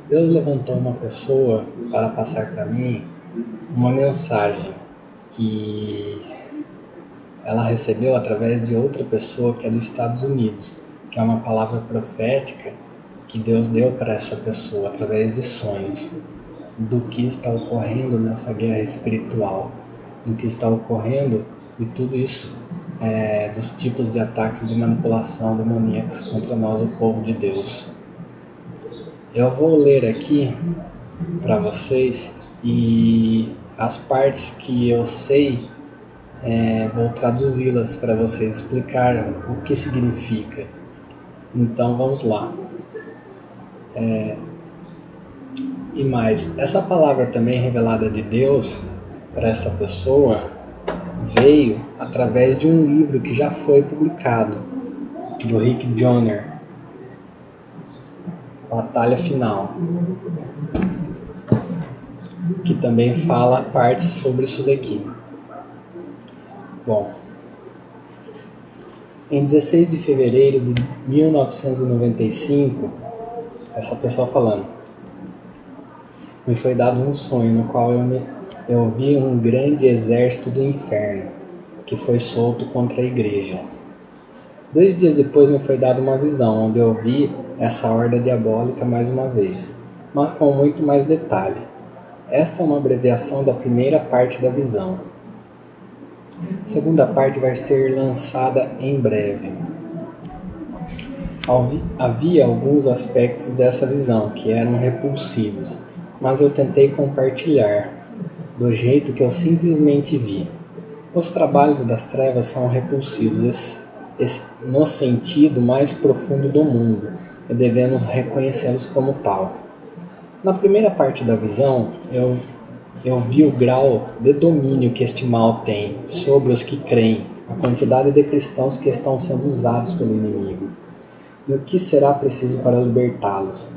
Deus levantou uma pessoa para passar para mim uma mensagem que ela recebeu através de outra pessoa que é dos Estados Unidos, que é uma palavra profética que Deus deu para essa pessoa através de sonhos, do que está ocorrendo nessa guerra espiritual, do que está ocorrendo e tudo isso dos tipos de ataques de manipulação demoníacos contra nós, o povo de Deus. Eu vou ler aqui para vocês e as partes que eu sei vou traduzi-las para vocês explicar o que significa. Então vamos lá. E mais, essa palavra também revelada de Deus para essa pessoa veio através de um livro que já foi publicado, do Rick Joyner, Batalha Final, que também fala partes sobre isso daqui. Bom, em 16 de fevereiro de 1995, essa pessoa falando, me foi dado um sonho no qual eu vi um grande exército do inferno que foi solto contra a igreja. 2 dias depois me foi dada uma visão onde eu vi essa horda diabólica mais uma vez, mas com muito mais detalhe. Esta é uma abreviação da primeira parte da visão. A segunda parte vai ser lançada em breve. Havia alguns aspectos dessa visão que eram repulsivos, mas eu tentei compartilhar do jeito que eu simplesmente vi. Os trabalhos das trevas são repulsivos no sentido mais profundo do mundo e devemos reconhecê-los como tal. Na primeira parte da visão, eu vi o grau de domínio que este mal tem sobre os que creem, a quantidade de cristãos que estão sendo usados pelo inimigo, e o que será preciso para libertá-los.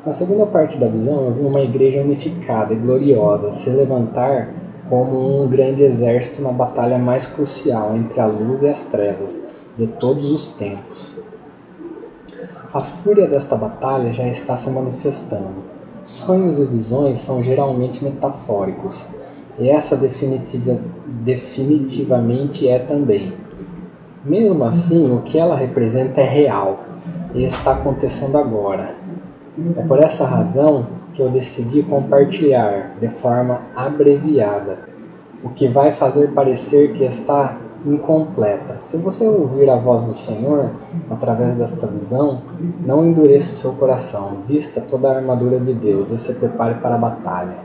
Na segunda parte da visão, eu vi uma igreja unificada e gloriosa se levantar como um grande exército na batalha mais crucial entre a luz e as trevas de todos os tempos. A fúria desta batalha já está se manifestando. Sonhos e visões são geralmente metafóricos, e essa definitivamente é também. Mesmo assim, o que ela representa é real, e está acontecendo agora. É por essa razão que eu decidi compartilhar de forma abreviada, o que vai fazer parecer que está incompleta. Se você ouvir a voz do Senhor através desta visão, não endureça o seu coração, vista toda a armadura de Deus e se prepare para a batalha.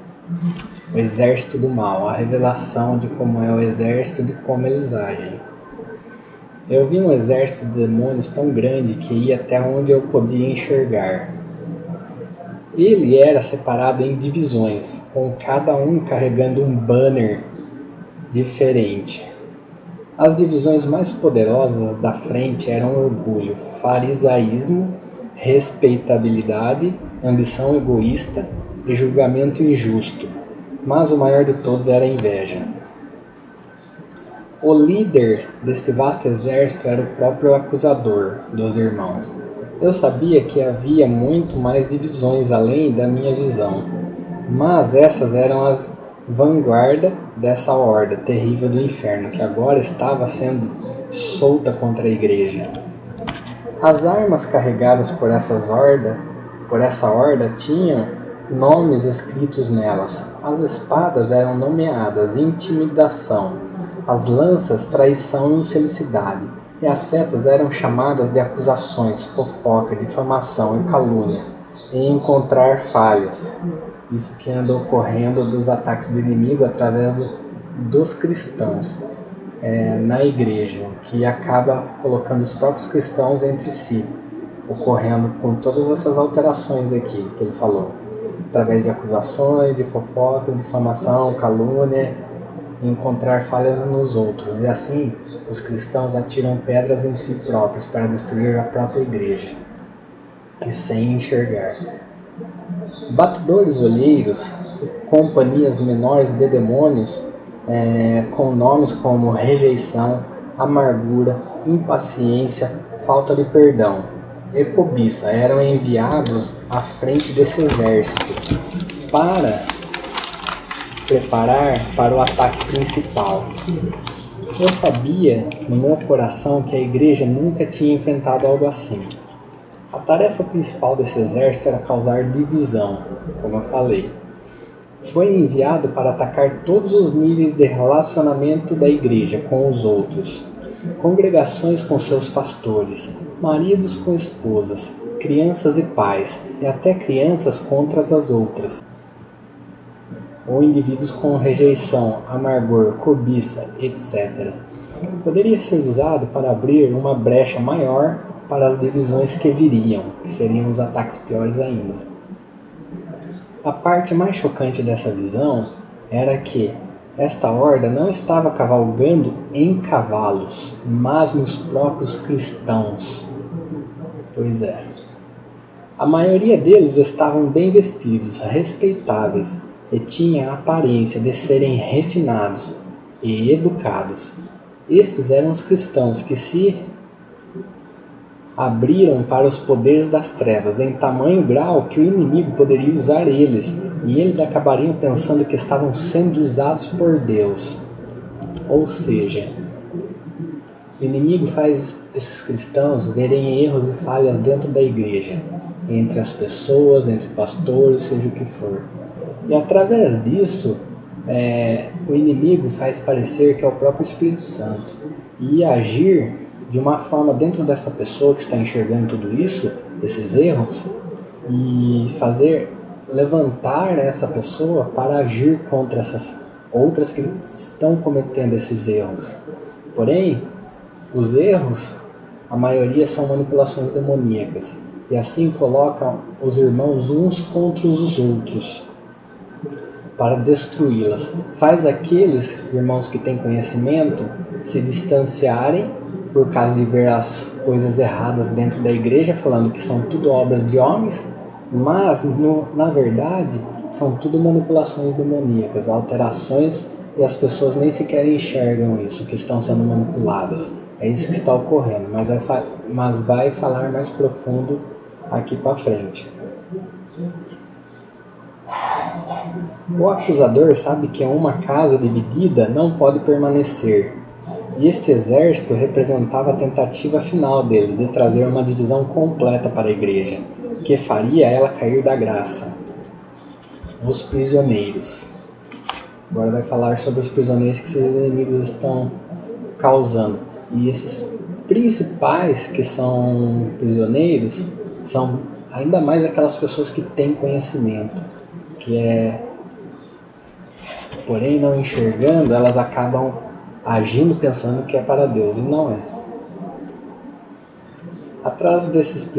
O exército do mal, a revelação de como é o exército e de como eles agem. Eu vi um exército de demônios tão grande que ia até onde eu podia enxergar. Ele era separado em divisões, com cada um carregando um banner diferente. As divisões mais poderosas da frente eram orgulho, farisaísmo, respeitabilidade, ambição egoísta e julgamento injusto, mas o maior de todos era a inveja. O líder deste vasto exército era o próprio acusador dos irmãos. Eu sabia que havia muito mais divisões além da minha visão, mas essas eram as vanguarda dessa horda terrível do inferno que agora estava sendo solta contra a igreja. As armas carregadas por essa horda tinham nomes escritos nelas. As espadas eram nomeadas intimidação, as lanças traição e infelicidade, e as setas eram chamadas de acusações, fofoca, difamação e calúnia, e encontrar falhas. Isso que anda ocorrendo dos ataques do inimigo através dos cristãos na igreja, que acaba colocando os próprios cristãos entre si, ocorrendo com todas essas alterações aqui que ele falou, através de acusações, de fofoca, difamação, calúnia, encontrar falhas nos outros, e assim os cristãos atiram pedras em si próprios para destruir a própria igreja, e sem enxergar. Batedores olheiros, companhias menores de demônios, com nomes como rejeição, amargura, impaciência, falta de perdão. e cobiça eram enviados à frente desse exército para preparar para o ataque principal. Eu sabia no meu coração que a igreja nunca tinha enfrentado algo assim. A tarefa principal desse exército era causar divisão, como eu falei. Foi enviado para atacar todos os níveis de relacionamento da igreja com os outros. Congregações com seus pastores, maridos com esposas, crianças e pais, e até crianças contra as outras. Ou indivíduos com rejeição, amargor, cobiça, etc. Poderia ser usado para abrir uma brecha maior para as divisões que viriam, que seriam os ataques piores ainda. A parte mais chocante dessa visão era que esta horda não estava cavalgando em cavalos, mas nos próprios cristãos. Pois é. A maioria deles estavam bem vestidos, respeitáveis, e tinha a aparência de serem refinados e educados. Esses eram os cristãos que se abriram para os poderes das trevas em tamanho grau que o inimigo poderia usar eles, e eles acabariam pensando que estavam sendo usados por Deus. Ou seja, o inimigo faz esses cristãos verem erros e falhas dentro da igreja, entre as pessoas, entre pastores, seja o que for. E através disso, o inimigo faz parecer que é o próprio Espírito Santo. E agir de uma forma dentro desta pessoa que está enxergando tudo isso, esses erros, e levantar essa pessoa para agir contra essas outras que estão cometendo esses erros. Porém, os erros, a maioria são manipulações demoníacas, e assim colocam os irmãos uns contra os outros, para destruí-las. Faz aqueles irmãos que têm conhecimento se distanciarem por causa de ver as coisas erradas dentro da igreja, falando que são tudo obras de homens, mas na verdade são tudo manipulações demoníacas, alterações, e as pessoas nem sequer enxergam isso, que estão sendo manipuladas. É isso que está ocorrendo, mas vai falar mais profundo aqui para frente. O acusador sabe que uma casa dividida não pode permanecer, e este exército representava a tentativa final dele de trazer uma divisão completa para a igreja, que faria ela cair da graça. Os prisioneiros. Agora vai falar sobre os prisioneiros que esses inimigos estão causando. E esses principais que são prisioneiros são ainda mais aquelas pessoas que têm conhecimento, porém não enxergando, elas acabam agindo pensando que é para Deus, e não é. Atrás desses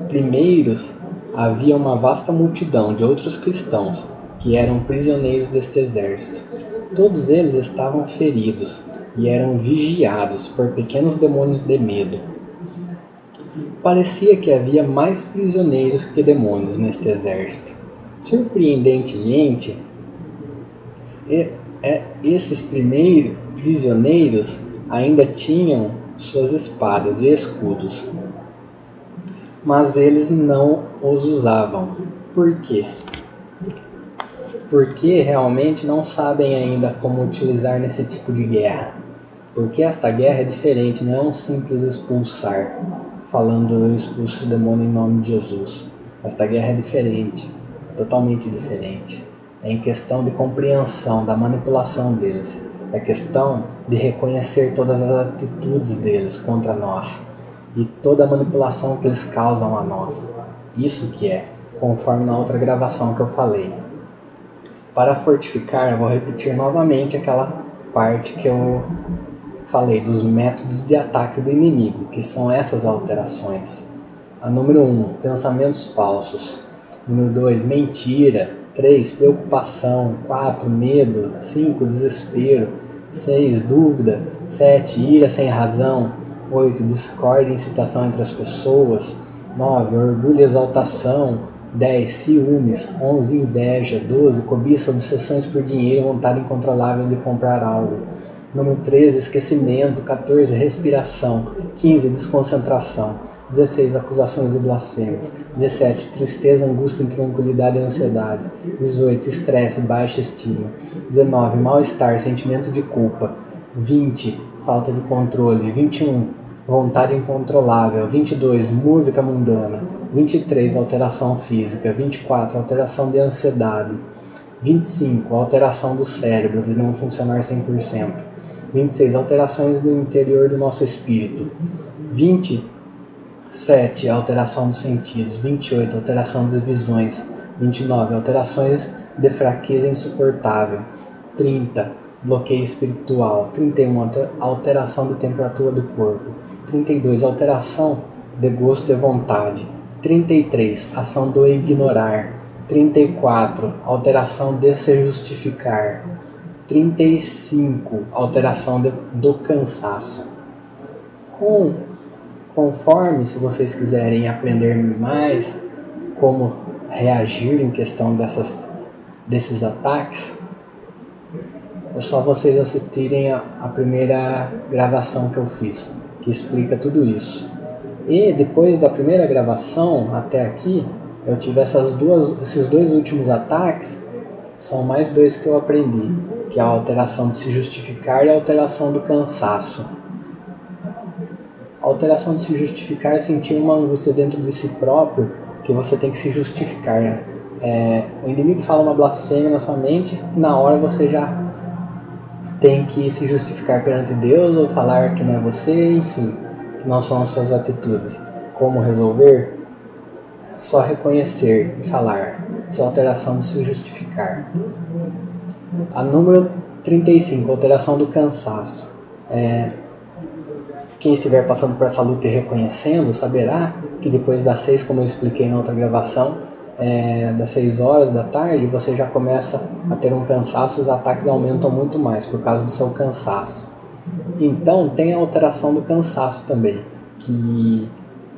primeiros havia uma vasta multidão de outros cristãos que eram prisioneiros deste exército. Todos eles estavam feridos e eram vigiados por pequenos demônios de medo. Parecia que havia mais prisioneiros que demônios neste exército. Surpreendentemente, esses primeiros prisioneiros ainda tinham suas espadas e escudos, mas eles não os usavam. Por quê? Porque realmente não sabem ainda como utilizar nesse tipo de guerra. Porque esta guerra é diferente, não é um simples expulsar, falando eu expulso o demônio em nome de Jesus. Esta guerra é diferente, totalmente diferente. É em questão de compreensão da manipulação deles. É questão de reconhecer todas as atitudes deles contra nós e toda a manipulação que eles causam a nós. Isso que é, conforme na outra gravação que eu falei. Para fortificar, eu vou repetir novamente aquela parte que eu falei dos métodos de ataque do inimigo, que são essas alterações. A número 1, pensamentos falsos. Número 2, mentira. 3, preocupação. 4, medo. 5, desespero. 6, dúvida. 7, ira sem razão. 8, discórdia e incitação entre as pessoas. 9, orgulho e exaltação. 10, ciúmes. 11, inveja. 12, cobiça, obsessões por dinheiro e vontade incontrolável de comprar algo. Número 13, esquecimento. 14, respiração. 15, desconcentração. 16. Acusações e blasfêmias. 17. Tristeza, angústia, intranquilidade e ansiedade. 18. Estresse, baixa estima. 19. Mal-estar, sentimento de culpa. 20. Falta de controle. 21. Vontade incontrolável. 22. Música mundana. 23. Alteração física. 24. Alteração de ansiedade. 25. Alteração do cérebro, de não funcionar 100%. 26. Alterações no interior do nosso espírito. 27. Alteração dos sentidos. 28. Alteração das visões. 29. Alterações de fraqueza insuportável. 30. Bloqueio espiritual. 31. Alteração de temperatura do corpo. 32. Alteração de gosto e vontade. 33. Ação do ignorar. 34. Alteração de se justificar. 35. Alteração do cansaço. Conforme, se vocês quiserem aprender mais como reagir em questão desses ataques, é só vocês assistirem a primeira gravação que eu fiz, que explica tudo isso. E depois da primeira gravação até aqui, eu tive esses dois últimos ataques, são mais dois que eu aprendi, que é a alteração de se justificar e a alteração do cansaço. A alteração de se justificar é sentir uma angústia dentro de si próprio, que você tem que se justificar, né? O inimigo fala uma blasfêmia na sua mente, na hora você já tem que se justificar perante Deus ou falar que não é você, enfim, que não são as suas atitudes. Como resolver? Só reconhecer e falar. Isso é alteração de se justificar. A número 35, alteração do cansaço. Quem estiver passando por essa luta e reconhecendo, saberá que depois das 6, como eu expliquei na outra gravação, das 6 horas da tarde, você já começa a ter um cansaço, os ataques aumentam muito mais por causa do seu cansaço. Então tem a alteração do cansaço também, que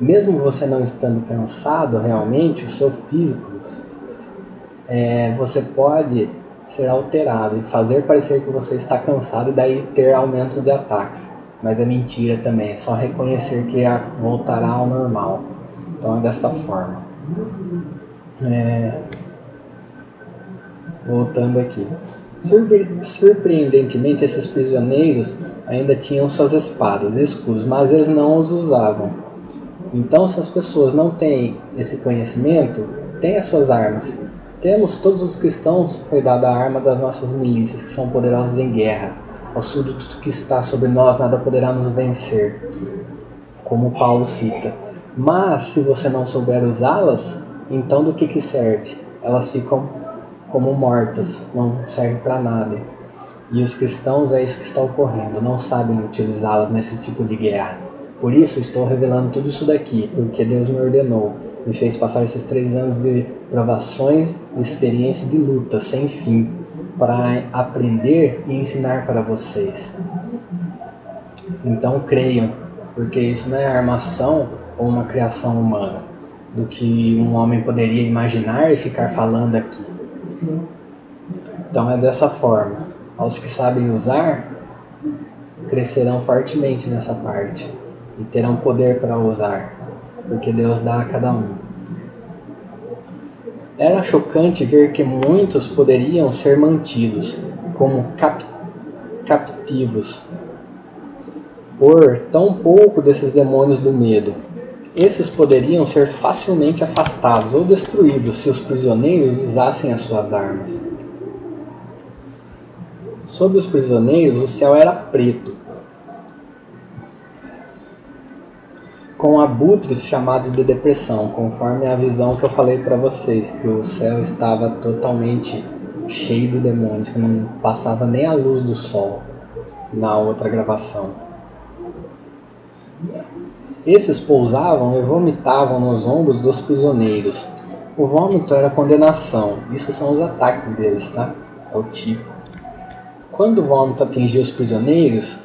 mesmo você não estando cansado realmente, o seu físico, você pode ser alterado e fazer parecer que você está cansado e daí ter aumentos de ataques. Mas é mentira também, é só reconhecer que voltará ao normal. Então é desta forma. Voltando aqui. Surpreendentemente, esses prisioneiros ainda tinham suas espadas e escudos, mas eles não os usavam. Então, se as pessoas não têm esse conhecimento, têm as suas armas. Todos os cristãos, foi dada a arma das nossas milícias, que são poderosas em guerra. Ao súdito que está sobre nós, nada poderá nos vencer, como Paulo cita. Mas, se você não souber usá-las, então do que serve? Elas ficam como mortas, não servem para nada. E os cristãos, é isso que está ocorrendo, não sabem utilizá-las nesse tipo de guerra. Por isso estou revelando tudo isso daqui, porque Deus me ordenou, me fez passar esses 3 anos de provações, de experiência, de luta sem fim, para aprender e ensinar para vocês. Então creiam, porque isso não é armação ou uma criação humana, do que um homem poderia imaginar e ficar falando aqui. Então é dessa forma. Aos que sabem usar, crescerão fortemente nessa parte e terão poder para usar, porque Deus dá a cada um. Era chocante ver que muitos poderiam ser mantidos como captivos por tão pouco desses demônios do medo. Esses poderiam ser facilmente afastados ou destruídos se os prisioneiros usassem as suas armas. Sobre os prisioneiros, o céu era preto, com abutres chamados de depressão, conforme a visão que eu falei para vocês, que o céu estava totalmente cheio de demônios, que não passava nem a luz do sol na outra gravação. Esses pousavam e vomitavam nos ombros dos prisioneiros. O vômito era condenação, isso são os ataques deles, tá? É o tipo. Quando o vômito atingia os prisioneiros,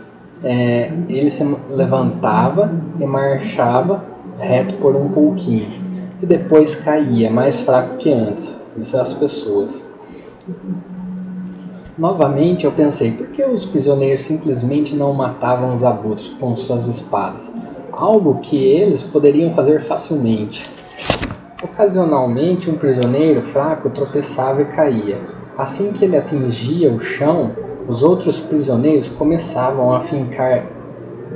ele se levantava e marchava reto por um pouquinho. E depois caía, mais fraco que antes. Isso é as pessoas. Novamente eu pensei, por que os prisioneiros simplesmente não matavam os abutres com suas espadas? algo que eles poderiam fazer facilmente. Ocasionalmente, um prisioneiro fraco tropeçava e caía. Assim que ele atingia o chão, os outros prisioneiros começavam a fincar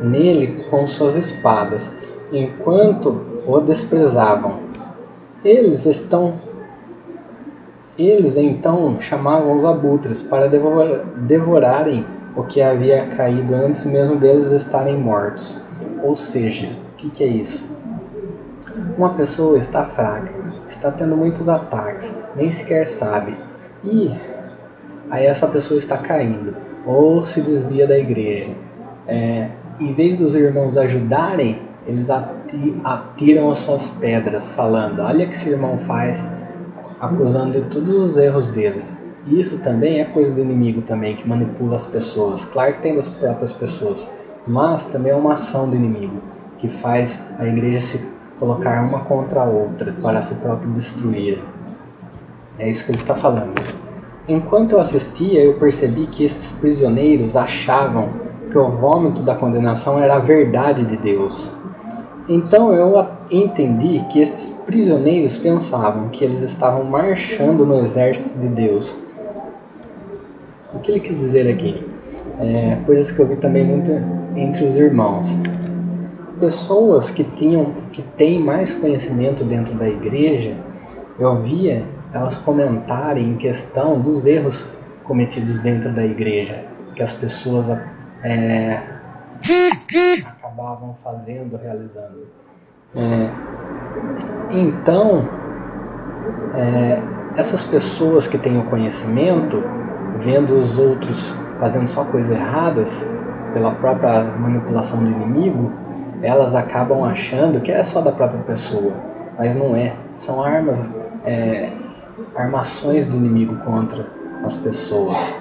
nele com suas espadas, enquanto o desprezavam. Eles então chamavam os abutres para devorarem o que havia caído antes mesmo deles estarem mortos. Ou seja, o que é isso? Uma pessoa está fraca, está tendo muitos ataques, nem sequer sabe. E aí essa pessoa está caindo, ou se desvia da igreja. Em vez dos irmãos ajudarem, eles atiram as suas pedras, falando: olha o que esse irmão faz, acusando de todos os erros deles. E isso também é coisa do inimigo também, que manipula as pessoas. Claro que tem das próprias pessoas, mas também é uma ação do inimigo, que faz a igreja se colocar uma contra a outra, para se próprio destruir. É isso que ele está falando. Enquanto eu assistia, eu percebi que esses prisioneiros achavam que o vômito da condenação era a verdade de Deus. Então eu entendi que esses prisioneiros pensavam que eles estavam marchando no exército de Deus. O que ele quis dizer aqui? Coisas que eu vi também muito entre os irmãos. Pessoas que têm mais conhecimento dentro da igreja, eu via elas comentarem em questão dos erros cometidos dentro da igreja, que as pessoas acabavam realizando. Então, essas pessoas que têm o conhecimento, vendo os outros fazendo só coisas erradas, pela própria manipulação do inimigo, elas acabam achando que é só da própria pessoa, mas não é. São armações do inimigo contra as pessoas.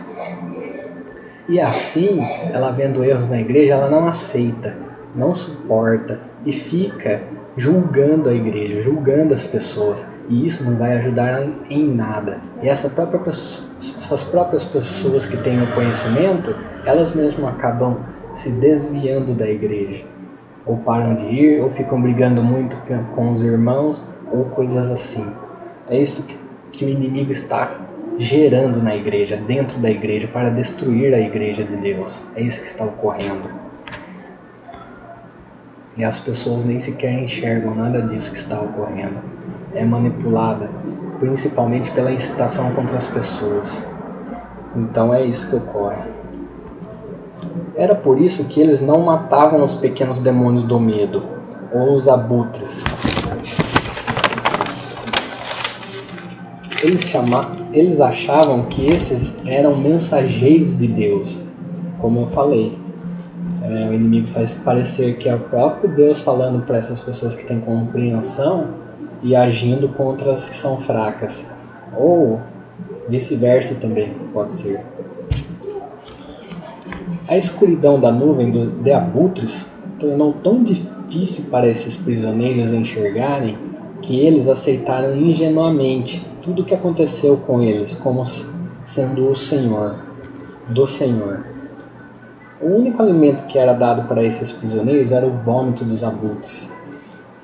E assim, ela vendo erros na igreja, ela não aceita, não suporta e fica julgando a igreja, julgando as pessoas. E isso não vai ajudar em nada. E essas próprias pessoas que têm o conhecimento, elas mesmas acabam se desviando da igreja. Ou param de ir, ou ficam brigando muito com os irmãos, ou coisas assim. É isso que o inimigo está gerando na igreja, dentro da igreja, para destruir a igreja de Deus. É isso que está ocorrendo. E as pessoas nem sequer enxergam nada disso que está ocorrendo. É manipulada, principalmente pela incitação contra as pessoas. Então é isso que ocorre. Era por isso que eles não matavam os pequenos demônios do medo, ou os abutres. Eles achavam que esses eram mensageiros de Deus, como eu falei. O inimigo faz parecer que é o próprio Deus falando para essas pessoas que têm compreensão e agindo contra as que são fracas. Ou vice-versa também, pode ser. A escuridão da nuvem de abutres tornou tão difícil para esses prisioneiros enxergarem que eles aceitaram ingenuamente tudo o que aconteceu com eles como sendo do Senhor. O único alimento que era dado para esses prisioneiros era o vômito dos abutres.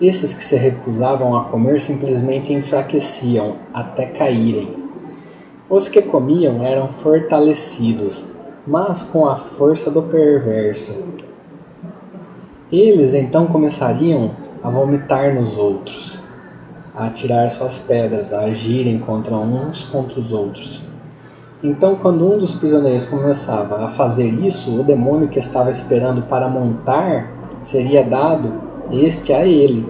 Esses que se recusavam a comer simplesmente enfraqueciam até caírem. Os que comiam eram fortalecidos, mas com a força do perverso. Eles então começariam a vomitar nos outros, a atirar suas pedras, a agirem contra os outros. Então, quando um dos prisioneiros começava a fazer isso, o demônio que estava esperando para montar seria dado este a ele,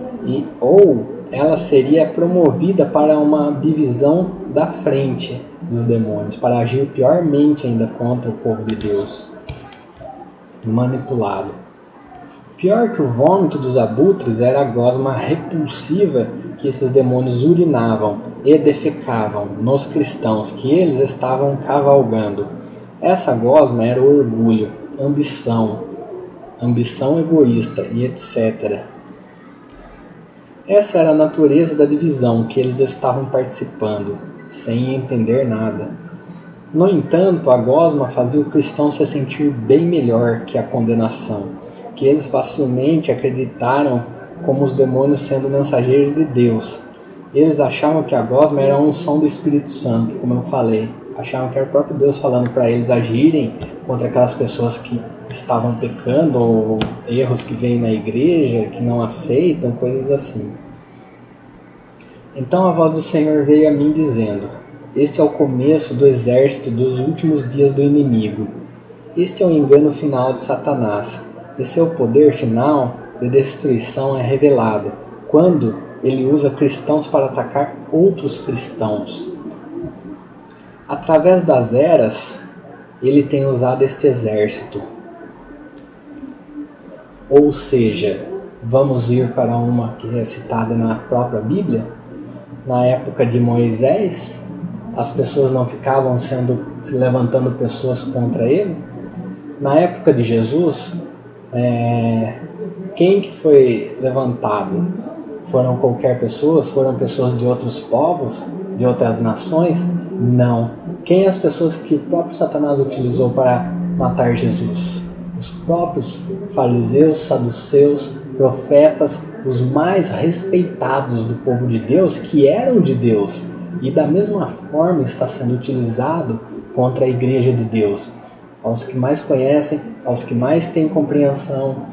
ou ela seria promovida para uma divisão da frente dos demônios, para agir piormente ainda contra o povo de Deus, manipulado. Pior que o vômito dos abutres era a gosma repulsiva que esses demônios urinavam e defecavam nos cristãos que eles estavam cavalgando. Essa gosma era o orgulho, ambição egoísta e etc. Essa era a natureza da divisão que eles estavam participando, sem entender nada. No entanto, a gosma fazia o cristão se sentir bem melhor que a condenação, que eles facilmente acreditaram como os demônios sendo mensageiros de Deus. Eles achavam que a gosma era a unção do Espírito Santo, como eu falei. Achavam que era o próprio Deus falando para eles agirem contra aquelas pessoas que estavam pecando, ou erros que vêm na igreja, que não aceitam, coisas assim. Então a voz do Senhor veio a mim dizendo: este é o começo do exército dos últimos dias do inimigo. Este é o engano final de Satanás. E seu poder final de destruição é revelado quando ele usa cristãos para atacar outros cristãos. Através das eras, ele tem usado este exército. Ou seja, vamos ir para uma que é citada na própria Bíblia. Na época de Moisés, as pessoas não ficavam se levantando pessoas contra ele. Na época de Jesus, quem que foi levantado? Foram qualquer pessoas? Foram pessoas de outros povos? De outras nações? Não. Quem as pessoas que o próprio Satanás utilizou para matar Jesus? Os próprios fariseus, saduceus, profetas, os mais respeitados do povo de Deus, que eram de Deus. E da mesma forma está sendo utilizado contra a igreja de Deus. Aos que mais conhecem, aos que mais têm compreensão,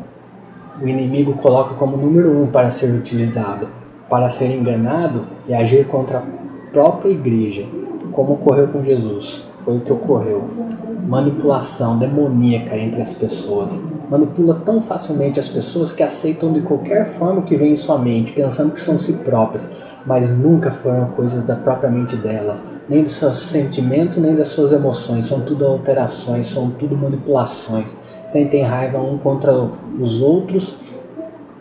o inimigo coloca como número 1 para ser utilizado, para ser enganado e agir contra a própria igreja, como ocorreu com Jesus. Foi o que ocorreu. Manipulação demoníaca entre as pessoas. Manipula tão facilmente as pessoas que aceitam de qualquer forma que vem em sua mente, pensando que são si próprias, mas nunca foram coisas da própria mente delas, nem dos seus sentimentos, nem das suas emoções. São tudo alterações, são tudo manipulações. Sentem raiva um contra os outros,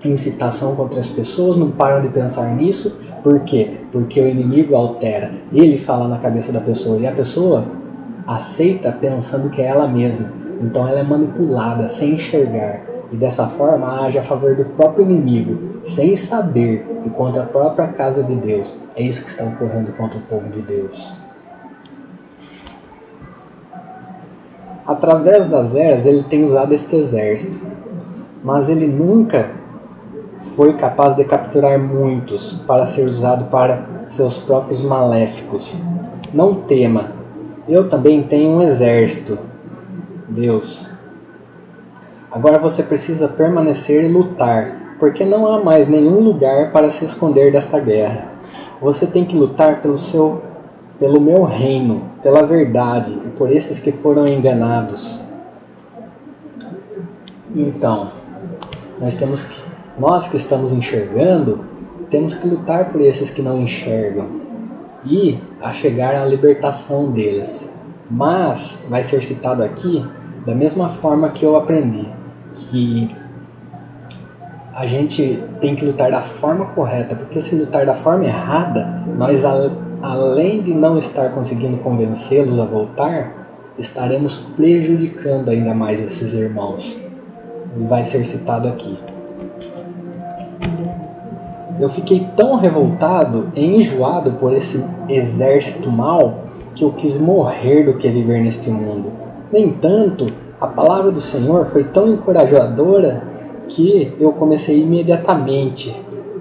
incitação contra as pessoas, não param de pensar nisso. Por quê? Porque o inimigo altera. Ele fala na cabeça da pessoa e a pessoa aceita pensando que é ela mesma. Então ela é manipulada sem enxergar. E dessa forma age a favor do próprio inimigo, sem saber, e contra a própria casa de Deus. É isso que está ocorrendo contra o povo de Deus. Através das eras ele tem usado este exército, mas ele nunca foi capaz de capturar muitos para ser usado para seus próprios maléficos. Não tema, eu também tenho um exército, Deus. Agora você precisa permanecer e lutar, porque não há mais nenhum lugar para se esconder desta guerra. Você tem que lutar pelo meu reino, pela verdade e por esses que foram enganados. Então, nós que estamos enxergando, temos que lutar por esses que não enxergam e a chegar à libertação deles. Mas vai ser citado aqui da mesma forma que eu aprendi, que a gente tem que lutar da forma correta, porque se lutar da forma errada, nós, além de não estar conseguindo convencê-los a voltar, estaremos prejudicando ainda mais esses irmãos. E vai ser citado aqui. Eu fiquei tão revoltado e enjoado por esse exército mau que eu quis morrer do que viver neste mundo. No entanto, a palavra do Senhor foi tão encorajadora que eu comecei imediatamente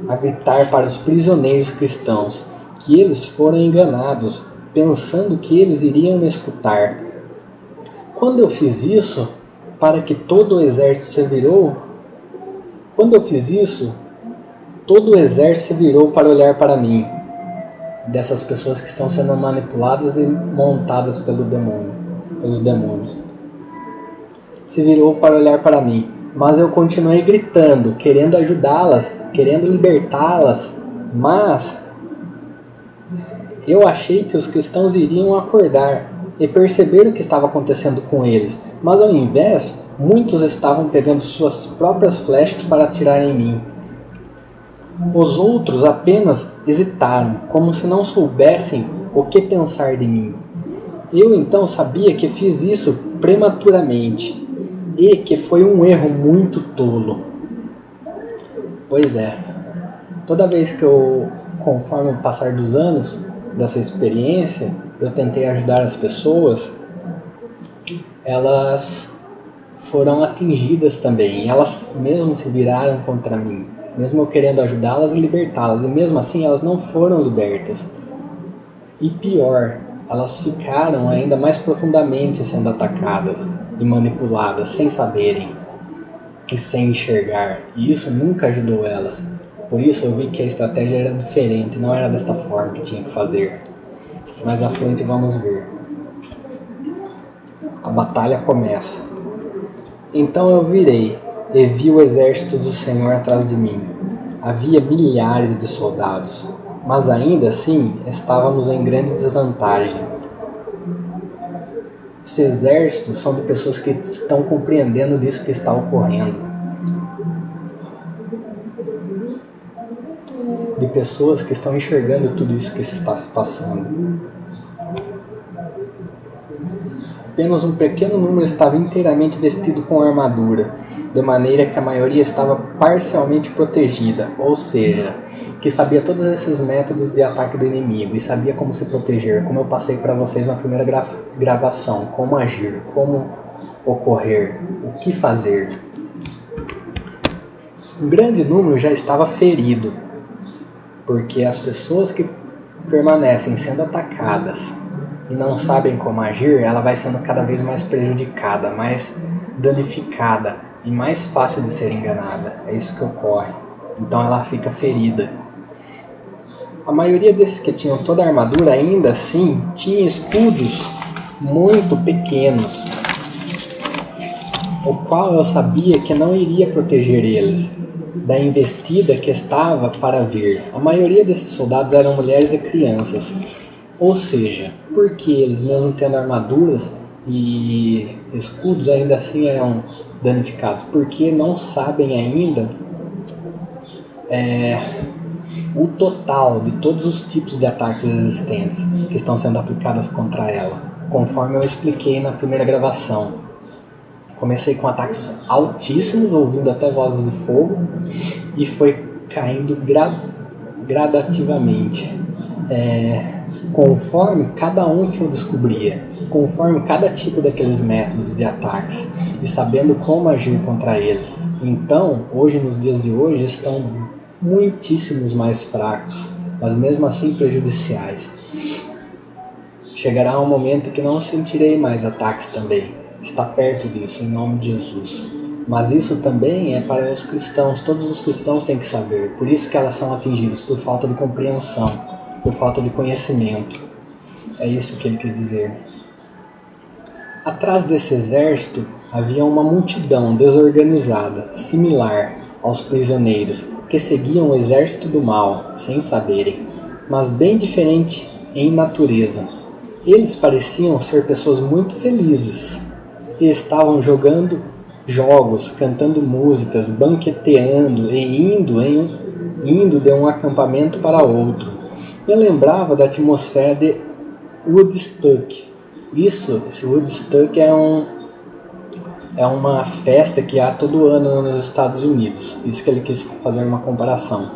a gritar para os prisioneiros cristãos que eles foram enganados, pensando que eles iriam me escutar. Quando eu fiz isso, para que todo o exército se virou, todo o exército se virou para olhar para mim, dessas pessoas que estão sendo manipuladas e montadas pelos demônios. Se virou para olhar para mim, mas eu continuei gritando, querendo ajudá-las, querendo libertá-las, mas eu achei que os cristãos iriam acordar e perceber o que estava acontecendo com eles, mas ao invés, muitos estavam pegando suas próprias flechas para atirar em mim. Os outros apenas hesitaram, como se não soubessem o que pensar de mim. Eu então sabia que fiz isso prematuramente e que foi um erro muito tolo. Pois é, toda vez que conforme o passar dos anos dessa experiência, eu tentei ajudar as pessoas, elas foram atingidas também. E elas mesmo se viraram contra mim, mesmo eu querendo ajudá-las e libertá-las. E mesmo assim elas não foram libertas. E pior, elas ficaram ainda mais profundamente sendo atacadas e manipuladas sem saberem e sem enxergar. E isso nunca ajudou elas. Por isso eu vi que a estratégia era diferente, não era desta forma que tinha que fazer. Mais à frente vamos ver. A batalha começa. Então eu virei e vi o exército do Senhor atrás de mim. Havia milhares de soldados, mas ainda assim estávamos em grande desvantagem. Esse exército são de pessoas que estão compreendendo disso que está ocorrendo. De pessoas que estão enxergando tudo isso que está se passando. Apenas um pequeno número estava inteiramente vestido com armadura, de maneira que a maioria estava parcialmente protegida, ou seja, que sabia todos esses métodos de ataque do inimigo e sabia como se proteger, como eu passei para vocês na primeira gravação, como agir, como ocorrer, o que fazer. Um grande número já estava ferido, porque as pessoas que permanecem sendo atacadas e não sabem como agir, ela vai sendo cada vez mais prejudicada, mais danificada e mais fácil de ser enganada. É isso que ocorre. Então ela fica ferida. A maioria desses que tinham toda a armadura ainda assim tinha escudos muito pequenos, o qual eu sabia que não iria proteger eles da investida que estava para vir. A maioria desses soldados eram mulheres e crianças. Ou seja, porque eles mesmo tendo armaduras e escudos ainda assim eram danificados? Porque não sabem ainda o total de todos os tipos de ataques existentes que estão sendo aplicados contra ela. Conforme eu expliquei na primeira gravação. Comecei com ataques altíssimos, ouvindo até vozes de fogo, e foi caindo gradativamente. Conforme cada um que eu descobria, conforme cada tipo daqueles métodos de ataques, e sabendo como agir contra eles. Então, hoje, nos dias de hoje, estão muitíssimos mais fracos, mas mesmo assim prejudiciais. Chegará um momento que não sentirei mais ataques também. Está perto disso, em nome de Jesus. Mas isso também é para os cristãos. Todos os cristãos têm que saber. Por isso que elas são atingidas, por falta de compreensão, por falta de conhecimento. É isso que ele quis dizer. Atrás desse exército havia uma multidão desorganizada, similar aos prisioneiros, que seguiam o exército do mal, sem saberem, mas bem diferente em natureza. Eles pareciam ser pessoas muito felizes, e estavam jogando jogos, cantando músicas, banqueteando e indo de um acampamento para outro. Me lembrava da atmosfera de Woodstock. Esse Woodstock é uma festa que há todo ano nos Estados Unidos. Isso que ele quis fazer uma comparação.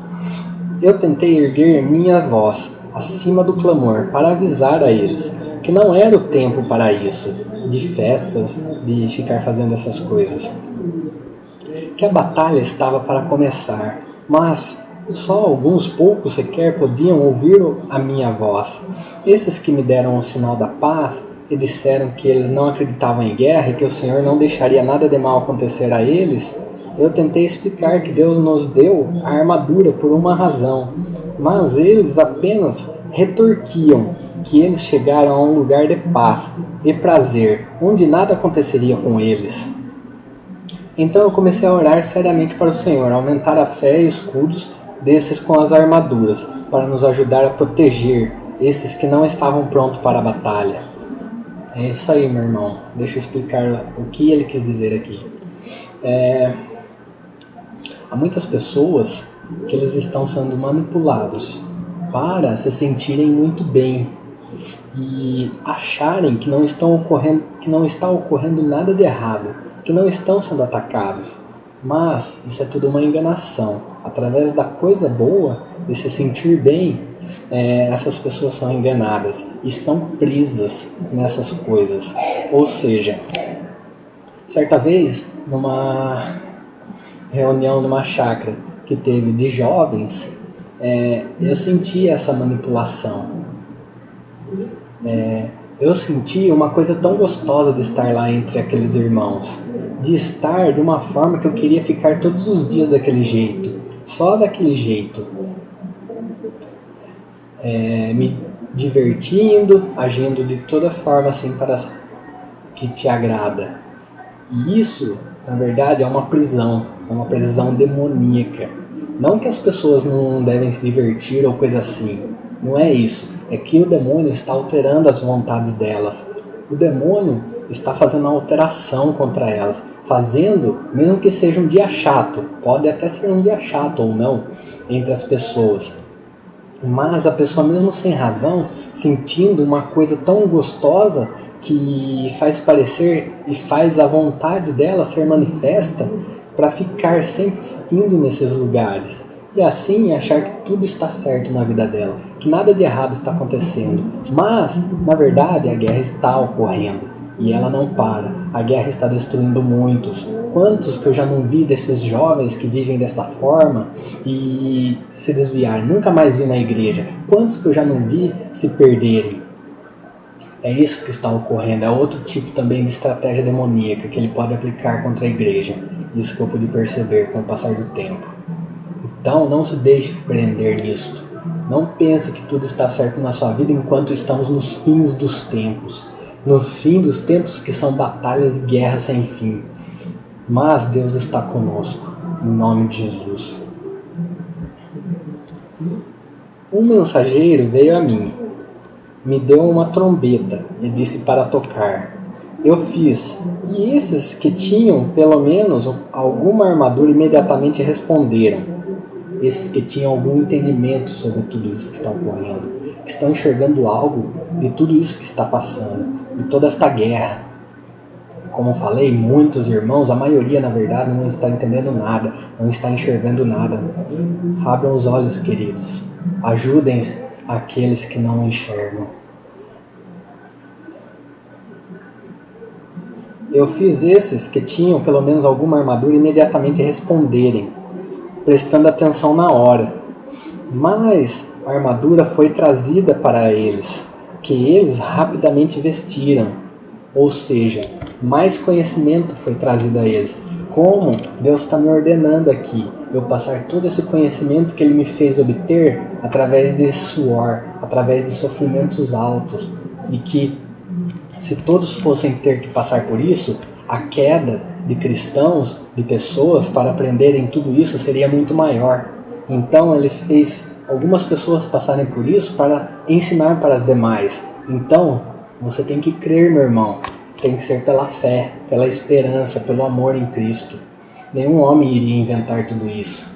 Eu tentei erguer minha voz acima do clamor para avisar a eles que não era o tempo para isso, de festas, de ficar fazendo essas coisas. Que a batalha estava para começar, mas só alguns poucos sequer podiam ouvir a minha voz. Esses que me deram o sinal da paz e disseram que eles não acreditavam em guerra e que o Senhor não deixaria nada de mal acontecer a eles, eu tentei explicar que Deus nos deu a armadura por uma razão, mas eles apenas retorquiam que eles chegaram a um lugar de paz e prazer, onde nada aconteceria com eles. Então eu comecei a orar seriamente para o Senhor, aumentar a fé e escudos desses com as armaduras, para nos ajudar a proteger esses que não estavam prontos para a batalha. É isso aí, meu irmão. Deixa eu explicar o que ele quis dizer aqui. Há muitas pessoas que eles estão sendo manipulados para se sentirem muito bem e acharem que não está ocorrendo nada de errado, que não estão sendo atacados. Mas isso é tudo uma enganação. Através da coisa boa, de se sentir bem, essas pessoas são enganadas e são presas nessas coisas. Ou seja, Certa vez, numa reunião numa chácara que teve de jovens, eu senti essa manipulação. Eu senti uma coisa tão gostosa de estar lá entre aqueles irmãos, de estar de uma forma que eu queria ficar todos os dias daquele jeito, só daquele jeito, me divertindo, agindo de toda forma assim para que te agrada. E isso, na verdade, é uma prisão demoníaca. Não que as pessoas não devem se divertir ou coisa assim, não é isso. É que o demônio está alterando as vontades delas. O demônio está fazendo uma alteração contra elas, fazendo, mesmo que seja um dia chato, pode até ser um dia chato ou não, entre as pessoas. Mas a pessoa, mesmo sem razão, sentindo uma coisa tão gostosa que faz parecer e faz a vontade dela ser manifesta para ficar sempre indo nesses lugares. E assim achar que tudo está certo na vida dela, que nada de errado está acontecendo. Mas, na verdade, a guerra está ocorrendo e ela não para. A guerra está destruindo muitos. Quantos que eu já não vi desses jovens que vivem desta forma e se desviarem, nunca mais vi na igreja. Quantos que eu já não vi se perderem. É isso que está ocorrendo, é outro tipo também de estratégia demoníaca que ele pode aplicar contra a igreja. Isso que eu pude perceber com o passar do tempo. Então não se deixe prender nisto. Não pense que tudo está certo na sua vida enquanto estamos nos fins dos tempos. No fim dos tempos que são batalhas e guerras sem fim. Mas Deus está conosco, em nome de Jesus. Um mensageiro veio a mim, me deu uma trombeta e disse para tocar. Eu fiz, e esses que tinham pelo menos alguma armadura imediatamente responderam. Esses que tinham algum entendimento sobre tudo isso que está ocorrendo, que estão enxergando algo de tudo isso que está passando, de toda esta guerra. Como eu falei, muitos irmãos, a maioria na verdade não está entendendo nada, não está enxergando nada. Abram os olhos, queridos. Ajudem aqueles que não enxergam. Eu fiz esses que tinham pelo menos alguma armadura imediatamente responderem, prestando atenção na hora. Mas a armadura foi trazida para eles, que eles rapidamente vestiram. Ou seja, mais conhecimento foi trazido a eles. Como Deus está me ordenando aqui, eu passar todo esse conhecimento que Ele me fez obter através de suor, através de sofrimentos altos. E que se todos fossem ter que passar por isso, a queda de cristãos, de pessoas, para aprenderem tudo isso seria muito maior. Então Ele fez algumas pessoas passarem por isso para ensinar para as demais. Então, você tem que crer, meu irmão. Tem que ser pela fé, pela esperança, pelo amor em Cristo. Nenhum homem iria inventar tudo isso.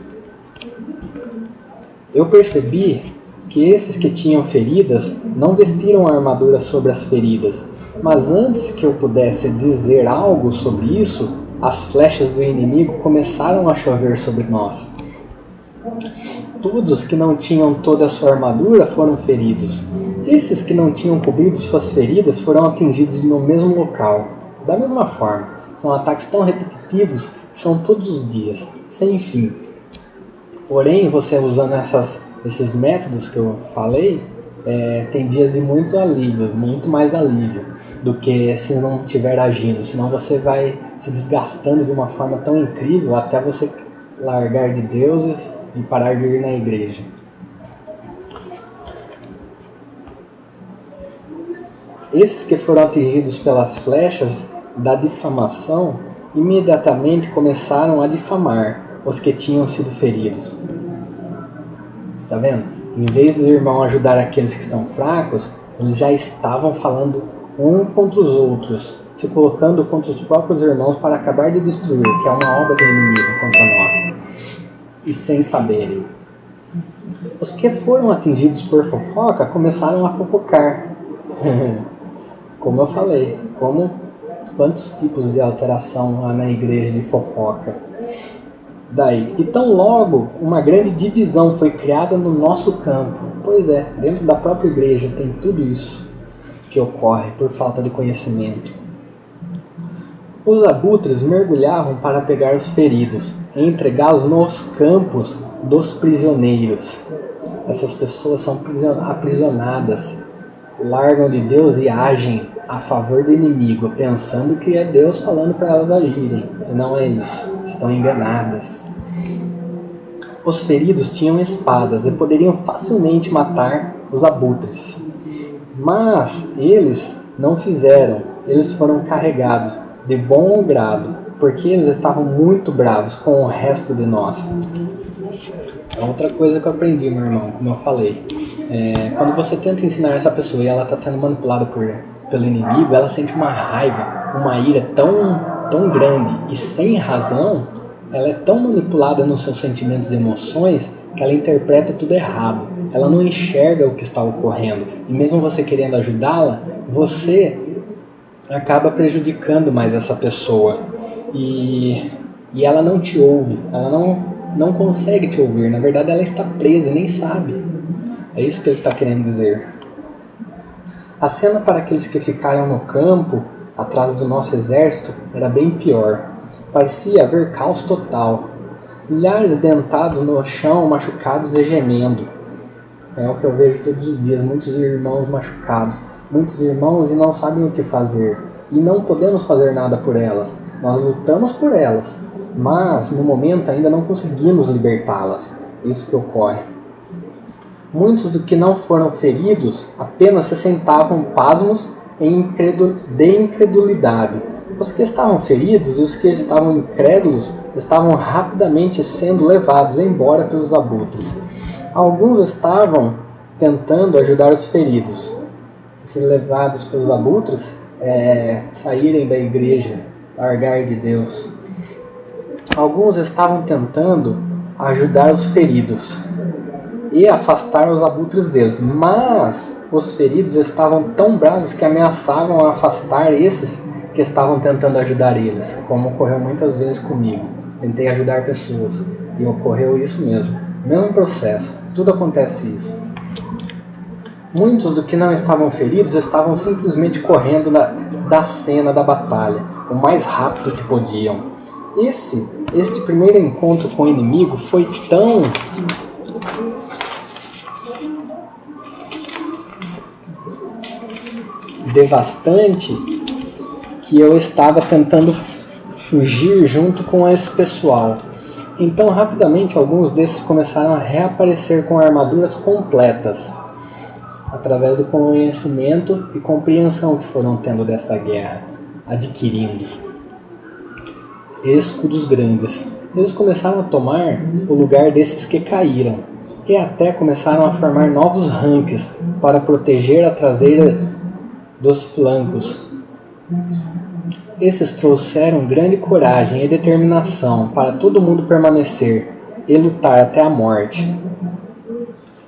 Eu percebi que esses que tinham feridas não vestiram a armadura sobre as feridas. Mas antes que eu pudesse dizer algo sobre isso, as flechas do inimigo começaram a chover sobre nós. Todos que não tinham toda a sua armadura foram feridos. Esses que não tinham cobrido suas feridas foram atingidos no mesmo local. Da mesma forma, são ataques tão repetitivos que são todos os dias, sem fim. Porém, você usando esses métodos que eu falei, tem dias de muito alívio, muito mais alívio do que se não estiver agindo. Senão você vai se desgastando de uma forma tão incrível até você largar de Deus e parar de ir na igreja. Esses que foram atingidos pelas flechas da difamação imediatamente começaram a difamar os que tinham sido feridos. Está vendo? Em vez do irmão ajudar aqueles que estão fracos, eles já estavam falando um contra os outros, se colocando contra os próprios irmãos para acabar de destruir, que é uma obra do inimigo contra nós, e sem saberem. Os que foram atingidos por fofoca começaram a fofocar. Como eu falei, quantos tipos de alteração há na igreja de fofoca. Daí, então logo uma grande divisão foi criada no nosso campo. Pois é, dentro da própria igreja tem tudo isso que ocorre por falta de conhecimento. Os abutres mergulhavam para pegar os feridos e entregá-los nos campos dos prisioneiros. Essas pessoas são aprisionadas, largam de Deus e agem a favor do inimigo, pensando que é Deus falando para elas agirem. E não é isso, estão enganadas. Os feridos tinham espadas e poderiam facilmente matar os abutres. Mas eles não fizeram, eles foram carregados de bom grado, porque eles estavam muito bravos com o resto de nós. Outra coisa que eu aprendi, meu irmão, como eu falei, quando você tenta ensinar essa pessoa e ela está sendo manipulada pelo inimigo, ela sente uma raiva, uma ira tão grande e sem razão, ela é tão manipulada nos seus sentimentos e emoções que ela interpreta tudo errado. Ela não enxerga o que está ocorrendo. E mesmo você querendo ajudá-la, você acaba prejudicando mais essa pessoa. E ela não te ouve, ela não consegue te ouvir. Na verdade, ela está presa e nem sabe. É isso que ele está querendo dizer. A cena para aqueles que ficaram no campo, atrás do nosso exército, era bem pior. Parecia haver caos total. Milhares dentados no chão, machucados e gemendo. É o que eu vejo todos os dias, muitos irmãos machucados. Muitos irmãos e não sabem o que fazer. E não podemos fazer nada por elas. Nós lutamos por elas, mas no momento ainda não conseguimos libertá-las. Isso que ocorre. Muitos do que não foram feridos apenas se sentavam pasmos de incredulidade. Os que estavam feridos e os que estavam incrédulos estavam rapidamente sendo levados embora pelos abutres. Alguns estavam tentando ajudar os feridos. Ser levados pelos abutres saírem da igreja, largar de Deus. Alguns estavam tentando ajudar os feridos e afastar os abutres deles, mas os feridos estavam tão bravos que ameaçavam afastar esses que estavam tentando ajudar eles, como ocorreu muitas vezes comigo. Tentei ajudar pessoas e ocorreu isso mesmo. Mesmo processo, tudo acontece isso. Muitos do que não estavam feridos estavam simplesmente correndo da cena da batalha, o mais rápido que podiam. Este primeiro encontro com o inimigo foi tão devastante que eu estava tentando fugir junto com esse pessoal. Então, rapidamente, alguns desses começaram a reaparecer com armaduras completas, através do conhecimento e compreensão que foram tendo desta guerra, adquirindo escudos grandes. Eles começaram a tomar o lugar desses que caíram, e até começaram a formar novos ranks para proteger a traseira dos flancos. Esses trouxeram grande coragem e determinação para todo mundo permanecer e lutar até a morte.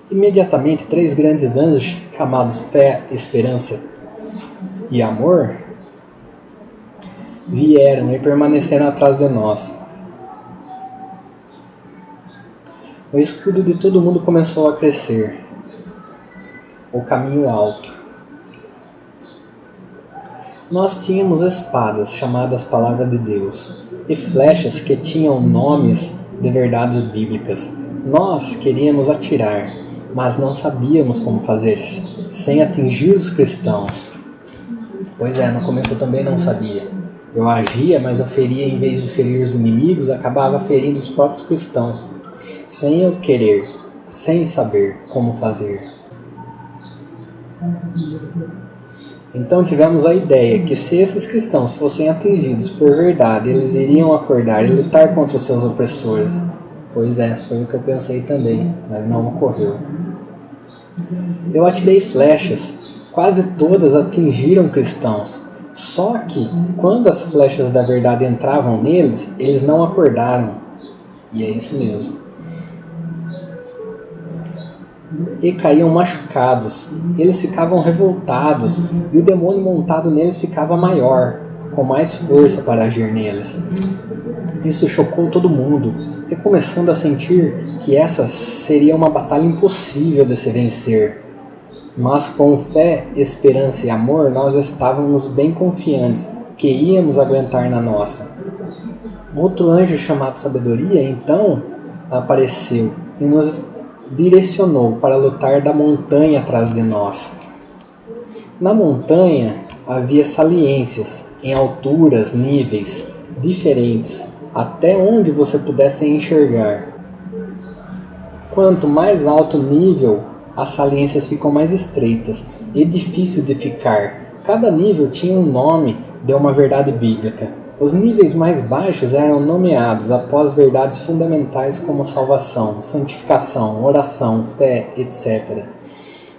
Imediatamente, 3 grandes anjos, chamados Fé, Esperança e Amor, vieram e permaneceram atrás de nós. O escudo de todo mundo começou a crescer. O caminho alto. Nós tínhamos espadas, chamadas Palavra de Deus, e flechas que tinham nomes de verdades bíblicas. Nós queríamos atirar, mas não sabíamos como fazer sem atingir os cristãos. Pois no começo eu também não sabia. Eu agia, mas eu feria, em vez de ferir os inimigos, acabava ferindo os próprios cristãos, sem eu querer, sem saber como fazer. Então tivemos a ideia que se esses cristãos fossem atingidos por verdade, eles iriam acordar e lutar contra os seus opressores. Pois foi o que eu pensei também, mas não ocorreu. Eu atirei flechas, quase todas atingiram cristãos. Só que, quando as flechas da verdade entravam neles, eles não acordaram. E é isso mesmo. E caíam machucados. Eles ficavam revoltados, e o demônio montado neles ficava maior, com mais força para agir neles. Isso chocou todo mundo, e começando a sentir que essa seria uma batalha impossível de se vencer. Mas com fé, esperança e amor, nós estávamos bem confiantes que íamos aguentar na nossa. Outro anjo chamado Sabedoria, então, apareceu e nos direcionou para lutar da montanha atrás de nós. Na montanha havia saliências em alturas, níveis diferentes, até onde você pudesse enxergar. Quanto mais alto o nível, as saliências ficam mais estreitas e difícil de ficar. Cada nível tinha um nome de uma verdade bíblica. Os níveis mais baixos eram nomeados após verdades fundamentais como salvação, santificação, oração, fé, etc.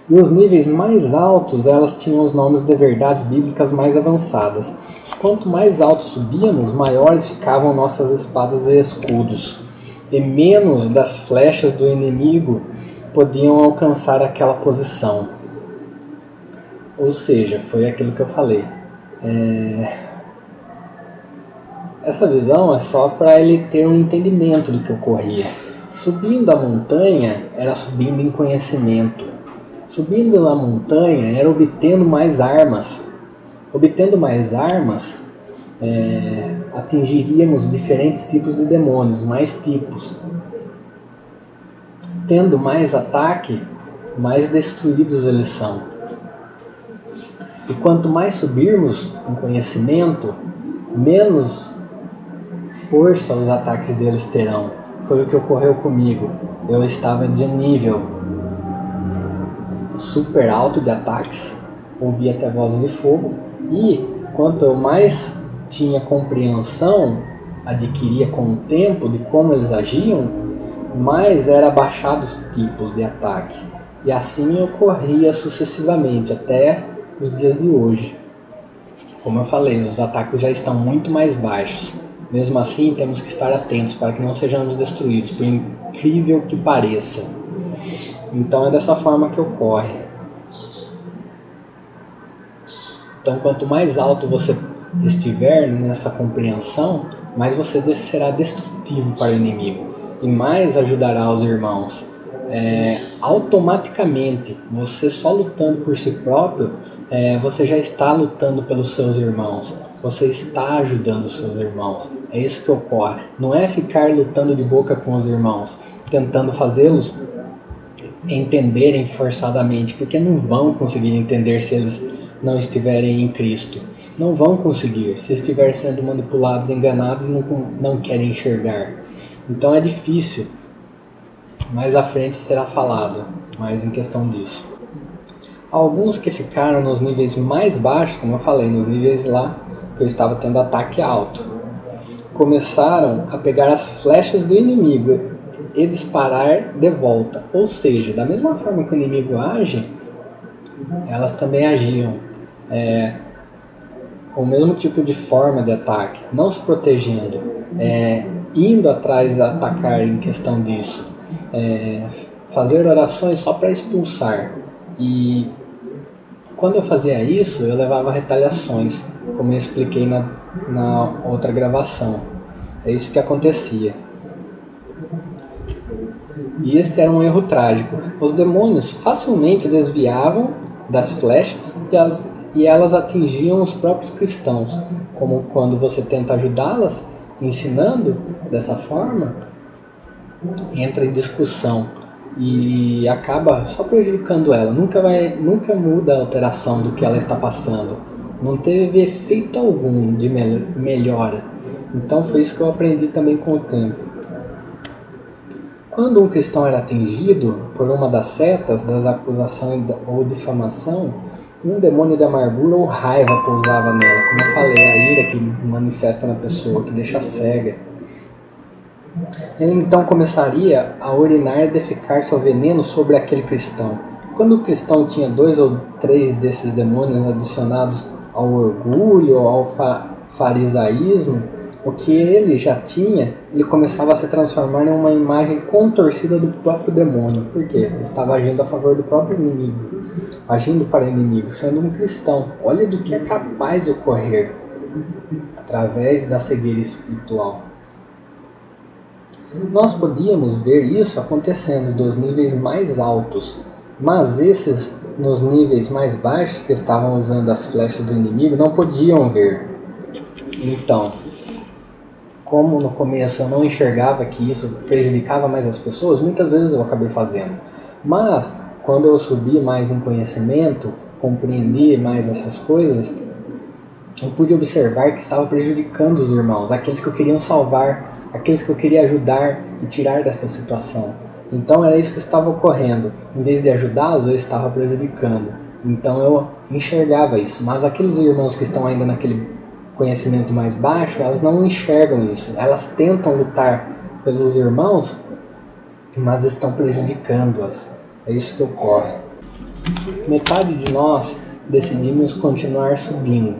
E os níveis mais altos, elas tinham os nomes de verdades bíblicas mais avançadas. Quanto mais alto subíamos, maiores ficavam nossas espadas e escudos, e menos das flechas do inimigo podiam alcançar aquela posição. Ou seja, foi aquilo que eu falei. Essa visão é só para ele ter um entendimento do que ocorria. Subindo a montanha era subindo em conhecimento. Subindo na montanha era obtendo mais armas. Obtendo mais armas, atingiríamos diferentes tipos de demônios, mais tipos. Tendo mais ataque, mais destruídos eles são. E quanto mais subirmos em conhecimento, menos força os ataques deles terão. Foi o que ocorreu comigo. Eu estava de nível super alto de ataques, ouvia até vozes de fogo, e quanto eu mais tinha compreensão, adquiria com o tempo de como eles agiam, mais era baixado os tipos de ataque. E assim ocorria sucessivamente até os dias de hoje. Como eu falei, os ataques já estão muito mais baixos. Mesmo assim, temos que estar atentos para que não sejamos destruídos, por incrível que pareça. Então é dessa forma que ocorre. Então quanto mais alto você estiver nessa compreensão, mais você será destrutivo para o inimigo e mais ajudará os irmãos. Automaticamente, você só lutando por si próprio, você já está lutando pelos seus irmãos. Você está ajudando os seus irmãos. É isso que ocorre. Não é ficar lutando de boca com os irmãos, tentando fazê-los entenderem forçadamente, porque não vão conseguir entender se eles não estiverem em Cristo. Não vão conseguir. Se estiverem sendo manipulados, enganados, não querem enxergar. Então é difícil. Mais à frente será falado mais em questão disso. Alguns que ficaram nos níveis mais baixos, como eu falei, nos níveis lá que eu estava tendo ataque alto, começaram a pegar as flechas do inimigo e disparar de volta. Ou seja, da mesma forma que o inimigo age, elas também agiam com o mesmo tipo de forma de ataque, não se protegendo, indo atrás a atacar em questão disso, fazer orações só para expulsar. E quando eu fazia isso, eu levava retaliações, como eu expliquei na outra gravação. É isso que acontecia. E este era um erro trágico. Os demônios facilmente desviavam das flechas e elas atingiam os próprios cristãos. Como quando você tenta ajudá-las, ensinando dessa forma, entra em discussão e acaba só prejudicando ela. Nunca muda a alteração do que ela está passando. Não teve efeito algum de melhora. Então foi isso que eu aprendi também com o tempo. Quando um cristão era atingido por uma das setas, das acusações ou difamação, um demônio de amargura ou raiva pousava nela. Como eu falei, a ira que manifesta na pessoa, que deixa cega. Ele então começaria a urinar e defecar seu veneno sobre aquele cristão. Quando o cristão tinha 2 ou 3 desses demônios adicionados ao orgulho, ao farisaísmo, o que ele já tinha, ele começava a se transformar em uma imagem contorcida do próprio demônio. Por quê? Ele estava agindo a favor do próprio inimigo, agindo para o inimigo, sendo um cristão. Olha do que é capaz de ocorrer através da cegueira espiritual. Nós podíamos ver isso acontecendo dos níveis mais altos, mas esses nos níveis mais baixos que estavam usando as flechas do inimigo não podiam ver. Então, como no começo eu não enxergava que isso prejudicava mais as pessoas, muitas vezes eu acabei fazendo. Mas, quando eu subi mais em conhecimento, compreendi mais essas coisas, eu pude observar que estava prejudicando os irmãos, aqueles que eu queria salvar, aqueles que eu queria ajudar e tirar desta situação. Então era isso que estava ocorrendo. Em vez de ajudá-los, eu estava prejudicando. Então eu enxergava isso. Mas aqueles irmãos que estão ainda naquele conhecimento mais baixo, elas não enxergam isso. Elas tentam lutar pelos irmãos, mas estão prejudicando-as. É isso que ocorre. Metade de nós decidimos continuar subindo,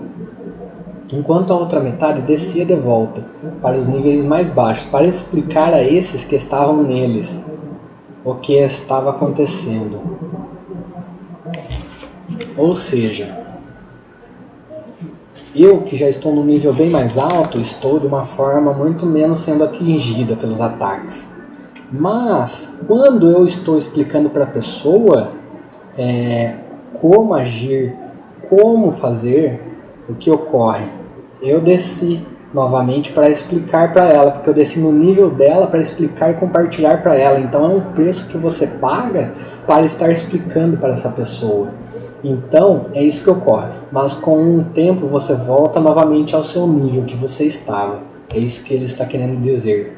enquanto a outra metade descia de volta para os níveis mais baixos, para explicar a esses que estavam neles o que estava acontecendo. Ou seja, eu que já estou no nível bem mais alto, estou de uma forma muito menos sendo atingida pelos ataques. Mas, quando eu estou explicando para a pessoa como agir, como fazer, o que ocorre? Eu desci novamente para explicar para ela, porque eu desci no nível dela para explicar e compartilhar para ela. Então é um preço que você paga para estar explicando para essa pessoa. Então é isso que ocorre. Mas com um tempo você volta novamente ao seu nível que você estava. É isso que ele está querendo dizer.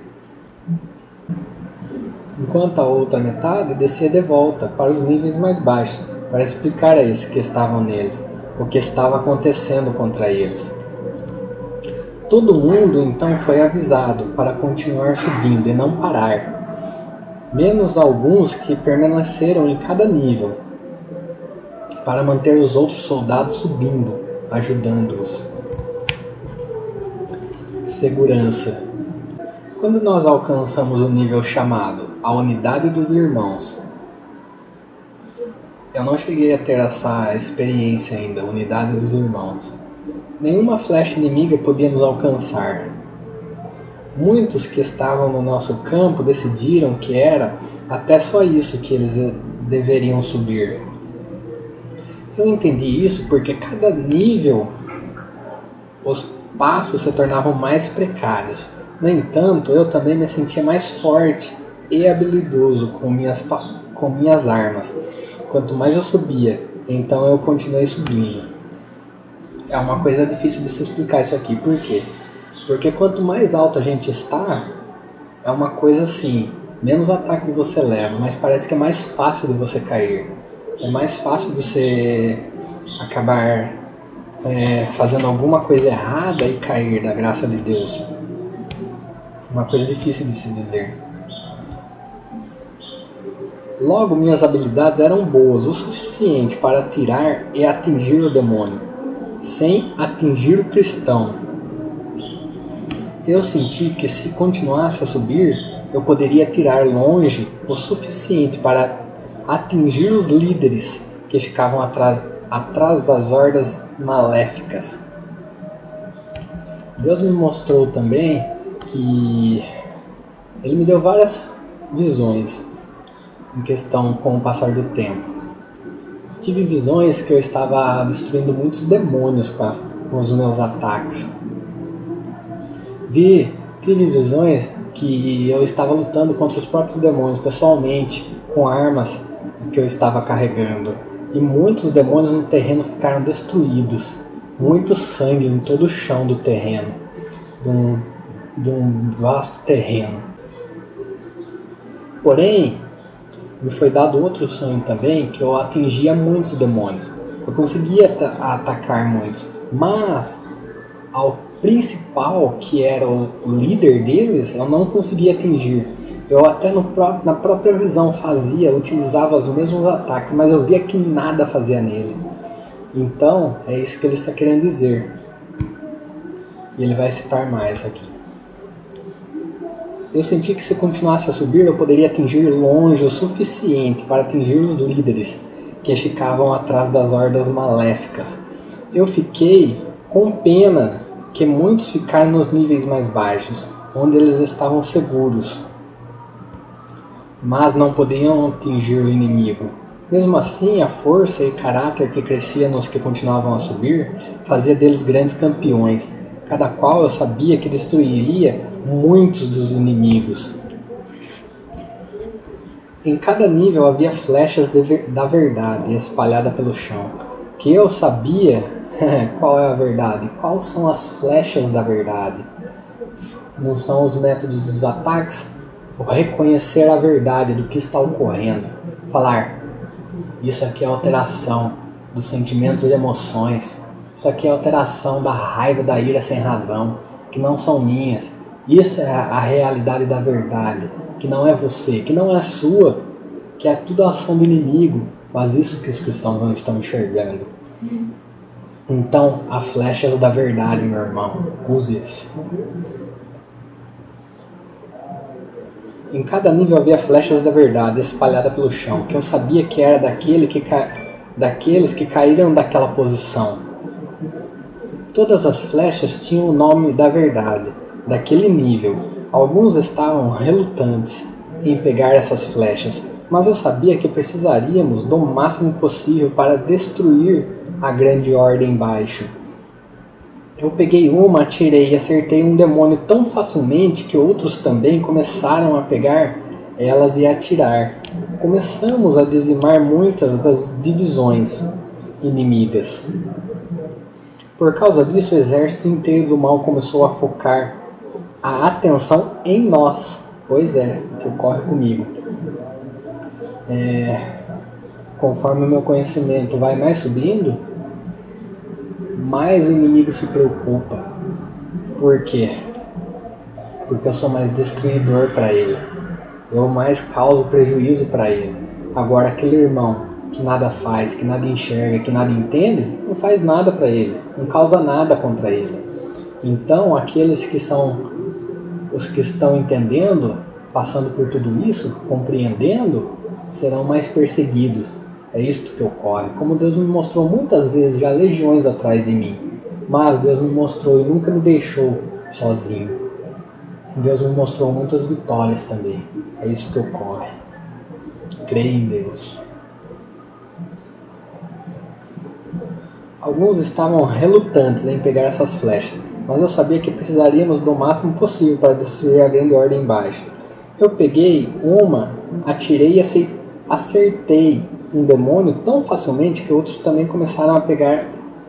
Enquanto a outra metade descia de volta para os níveis mais baixos, para explicar a esses que estavam neles o que estava acontecendo contra eles. Todo mundo então foi avisado para continuar subindo e não parar, menos alguns que permaneceram em cada nível, para manter os outros soldados subindo, ajudando-os. Segurança. Quando nós alcançamos o nível chamado a unidade dos irmãos, eu não cheguei a ter essa experiência ainda, unidade dos irmãos. Nenhuma flecha inimiga podia nos alcançar. Muitos que estavam no nosso campo decidiram que era até só isso que eles deveriam subir. Eu entendi isso porque cada nível os passos se tornavam mais precários. No entanto, eu também me sentia mais forte e habilidoso com minhas armas. Quanto mais eu subia, então eu continuei subindo. É uma coisa difícil de se explicar isso aqui. Por quê? Porque quanto mais alto a gente está, é uma coisa assim, menos ataques você leva, mas parece que é mais fácil de você cair. É mais fácil de você acabar fazendo alguma coisa errada e cair da graça de Deus. Uma coisa difícil de se dizer. Logo, minhas habilidades eram boas o suficiente para atirar e atingir o demônio, sem atingir o cristão. Eu senti que se continuasse a subir, eu poderia atirar longe o suficiente para atingir os líderes que ficavam atrás das hordas maléficas. Deus me mostrou também que Ele me deu várias visões em questão com o passar do tempo. Tive visões que eu estava destruindo muitos demônios com os meus ataques. Tive visões que eu estava lutando contra os próprios demônios pessoalmente, com armas que eu estava carregando. E muitos demônios no terreno ficaram destruídos. Muito sangue em todo o chão do terreno, de um vasto terreno. Porém, me foi dado outro sonho também, que eu atingia muitos demônios. Eu conseguia atacar muitos, mas ao principal, que era o líder deles, eu não conseguia atingir. Eu até na própria visão utilizava os mesmos ataques, mas eu via que nada fazia nele. Então, é isso que ele está querendo dizer. E ele vai citar mais aqui. Eu senti que se continuasse a subir, eu poderia atingir longe o suficiente para atingir os líderes que ficavam atrás das hordas maléficas. Eu fiquei com pena que muitos ficaram nos níveis mais baixos, onde eles estavam seguros, mas não podiam atingir o inimigo. Mesmo assim, a força e caráter que crescia nos que continuavam a subir fazia deles grandes campeões, cada qual eu sabia que destruiria muitos dos inimigos. Em cada nível havia flechas da verdade espalhadas pelo chão, que eu sabia qual é a verdade. Quais são as flechas da verdade? Não são os métodos dos ataques? O reconhecer a verdade do que está ocorrendo. Falar, isso aqui é alteração dos sentimentos e emoções. Isso aqui é alteração da raiva, da ira sem razão, que não são minhas. Isso é a realidade da verdade, que não é você, que não é sua, que é tudo ação do inimigo, mas isso que os cristãos não estão enxergando. Então, há flechas da verdade, meu irmão, use-as. Em cada nível havia flechas da verdade espalhadas pelo chão, que eu sabia que era daqueles que caíram daquela posição. Todas as flechas tinham o nome da verdade, daquele nível. Alguns estavam relutantes em pegar essas flechas, mas eu sabia que precisaríamos do máximo possível para destruir a grande ordem baixo. Eu peguei uma, atirei e acertei um demônio tão facilmente que outros também começaram a pegar elas e atirar. Começamos a dizimar muitas das divisões inimigas. Por causa disso, o exército inteiro do mal começou a focar a atenção em nós. Pois é, o que ocorre comigo. Conforme o meu conhecimento vai mais subindo, mais o inimigo se preocupa. Por quê? Porque eu sou mais destruidor para ele. Eu mais causo prejuízo para ele. Agora, aquele irmão que nada faz, que nada enxerga, que nada entende, não faz nada para ele, não causa nada contra ele. Então, aqueles que são os que estão entendendo, passando por tudo isso, compreendendo, serão mais perseguidos. É isto que ocorre. Como Deus me mostrou muitas vezes, já legiões atrás de mim. Mas Deus me mostrou e nunca me deixou sozinho. Deus me mostrou muitas vitórias também. É isso que ocorre. Creia em Deus. Alguns estavam relutantes em pegar essas flechas, mas eu sabia que precisaríamos do máximo possível para destruir a grande ordem baixa. Eu peguei uma, atirei e acertei um demônio tão facilmente que outros também começaram a pegar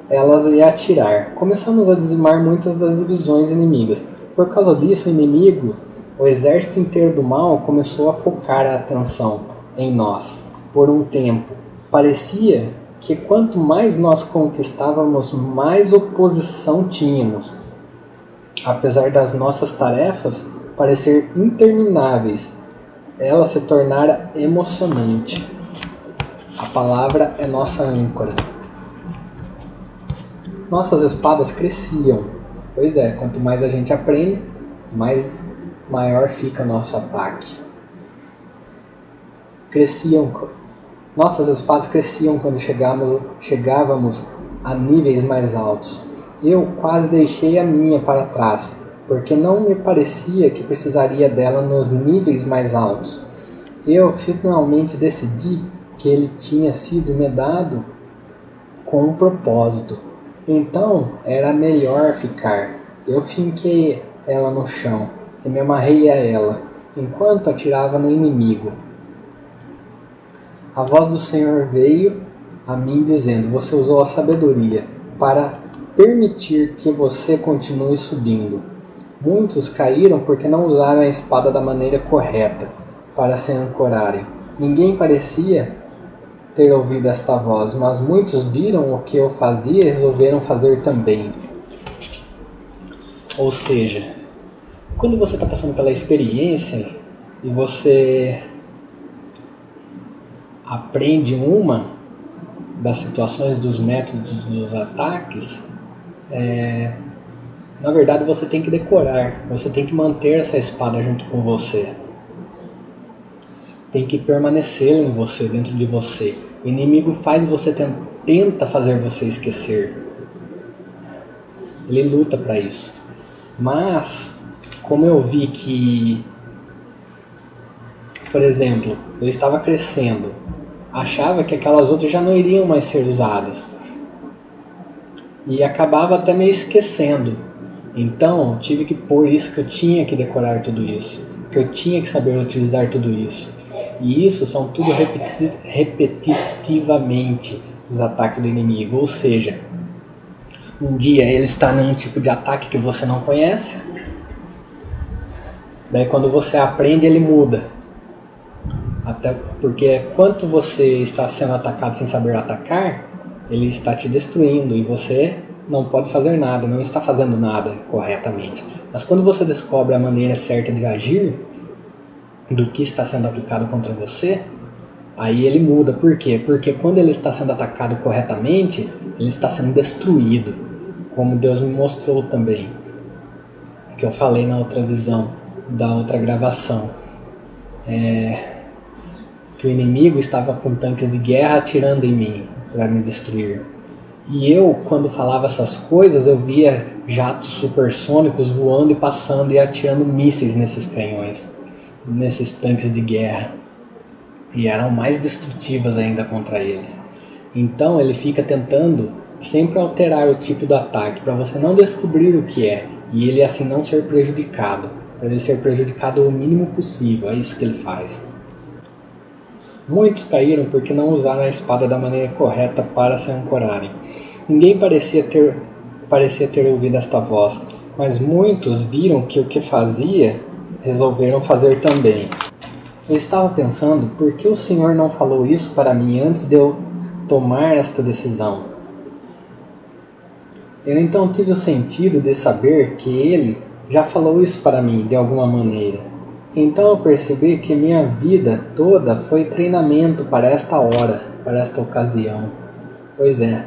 elas e atirar. Começamos a dizimar muitas das divisões inimigas. Por causa disso, o inimigo, o exército inteiro do mal, começou a focar a atenção em nós. Por um tempo, parecia que quanto mais nós conquistávamos, mais oposição tínhamos. Apesar das nossas tarefas parecer intermináveis, ela se tornara emocionante. A palavra é nossa âncora. Nossas espadas cresciam. Pois é, quanto mais a gente aprende, mais maior fica o nosso ataque. Nossas espadas cresciam quando chegávamos a níveis mais altos. Eu quase deixei a minha para trás, porque não me parecia que precisaria dela nos níveis mais altos. Eu finalmente decidi que ele tinha sido me dado com um propósito. Então era melhor ficar. Eu finquei ela no chão e me amarrei a ela, enquanto atirava no inimigo. A voz do Senhor veio a mim dizendo: você usou a sabedoria para permitir que você continue subindo. Muitos caíram porque não usaram a espada da maneira correta para se ancorarem. Ninguém parecia ter ouvido esta voz, mas muitos viram o que eu fazia e resolveram fazer também. Ou seja, quando você está passando pela experiência e você aprende uma das situações, dos métodos, dos ataques, na verdade você tem que decorar, você tem que manter essa espada junto com você. Tem que permanecer em você, dentro de você. O inimigo tenta fazer você esquecer. Ele luta para isso. Mas, como eu vi que, por exemplo, eu estava crescendo, achava que aquelas outras já não iriam mais ser usadas. E acabava até me esquecendo. Então, tive que pôr isso, que eu tinha que decorar tudo isso, que eu tinha que saber utilizar tudo isso. E isso são tudo repetitivamente os ataques do inimigo, ou seja, um dia ele está num tipo de ataque que você não conhece, daí quando você aprende ele muda. Até porque quando você está sendo atacado sem saber atacar, ele está te destruindo e você não pode fazer nada, não está fazendo nada corretamente. Mas quando você descobre a maneira certa de agir do que está sendo aplicado contra você, aí ele muda. Por quê? Porque quando ele está sendo atacado corretamente, ele está sendo destruído, como Deus me mostrou também, que eu falei na outra visão, da outra gravação. Que o inimigo estava com tanques de guerra atirando em mim para me destruir. E eu, quando falava essas coisas, eu via jatos supersônicos voando e passando e atirando mísseis nesses canhões, nesses tanques de guerra. E eram mais destrutivas ainda contra eles. Então ele fica tentando sempre alterar o tipo do ataque, para você não descobrir o que é, e ele assim não ser prejudicado, para ele ser prejudicado o mínimo possível, é isso que ele faz. Muitos caíram porque não usaram a espada da maneira correta para se ancorarem. Ninguém parecia ter ouvido esta voz, mas muitos viram que o que fazia, resolveram fazer também. Eu estava pensando, por que o Senhor não falou isso para mim antes de eu tomar esta decisão? Eu então tive o sentido de saber que Ele já falou isso para mim de alguma maneira. Então eu percebi que minha vida toda foi treinamento para esta hora, para esta ocasião. Pois é,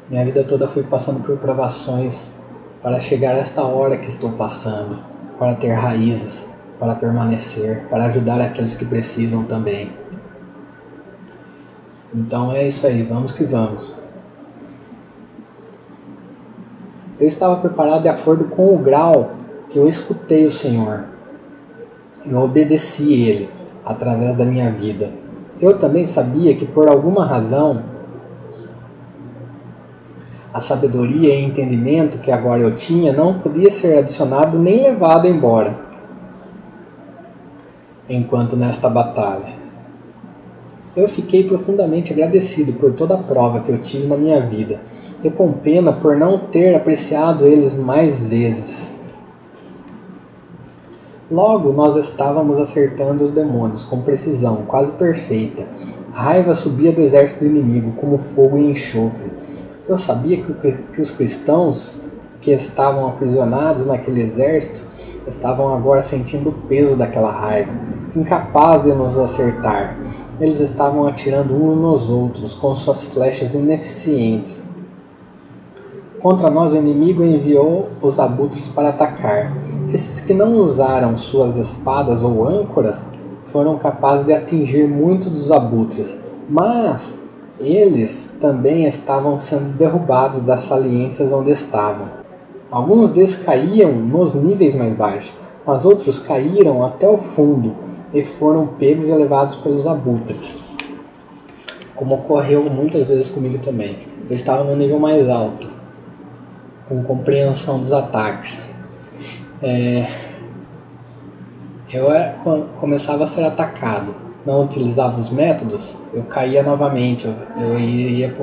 minha vida toda fui passando por provações para chegar a esta hora que estou passando, para ter raízes, para permanecer, para ajudar aqueles que precisam também. Então é isso aí, vamos que vamos. Eu estava preparado de acordo com o grau que eu escutei o Senhor. Eu obedeci Ele através da minha vida. Eu também sabia que por alguma razão a sabedoria e entendimento que agora eu tinha não podia ser adicionado nem levado embora enquanto nesta batalha. Eu fiquei profundamente agradecido por toda a prova que eu tive na minha vida e com pena por não ter apreciado eles mais vezes. Logo nós estávamos acertando os demônios com precisão quase perfeita. A raiva subia do exército do inimigo como fogo e enxofre. Eu sabia que os cristãos que estavam aprisionados naquele exército estavam agora sentindo o peso daquela raiva, incapazes de nos acertar. Eles estavam atirando uns nos outros com suas flechas ineficientes. Contra nós o inimigo enviou os abutres para atacar. Esses que não usaram suas espadas ou âncoras foram capazes de atingir muitos dos abutres, mas eles também estavam sendo derrubados das saliências onde estavam. Alguns deles caíam nos níveis mais baixos, mas outros caíram até o fundo e foram pegos e levados pelos abutres, como ocorreu muitas vezes comigo também. Eu estava no nível mais alto, com compreensão dos ataques. Eu começava a ser atacado, não utilizava os métodos, eu caía novamente, eu ia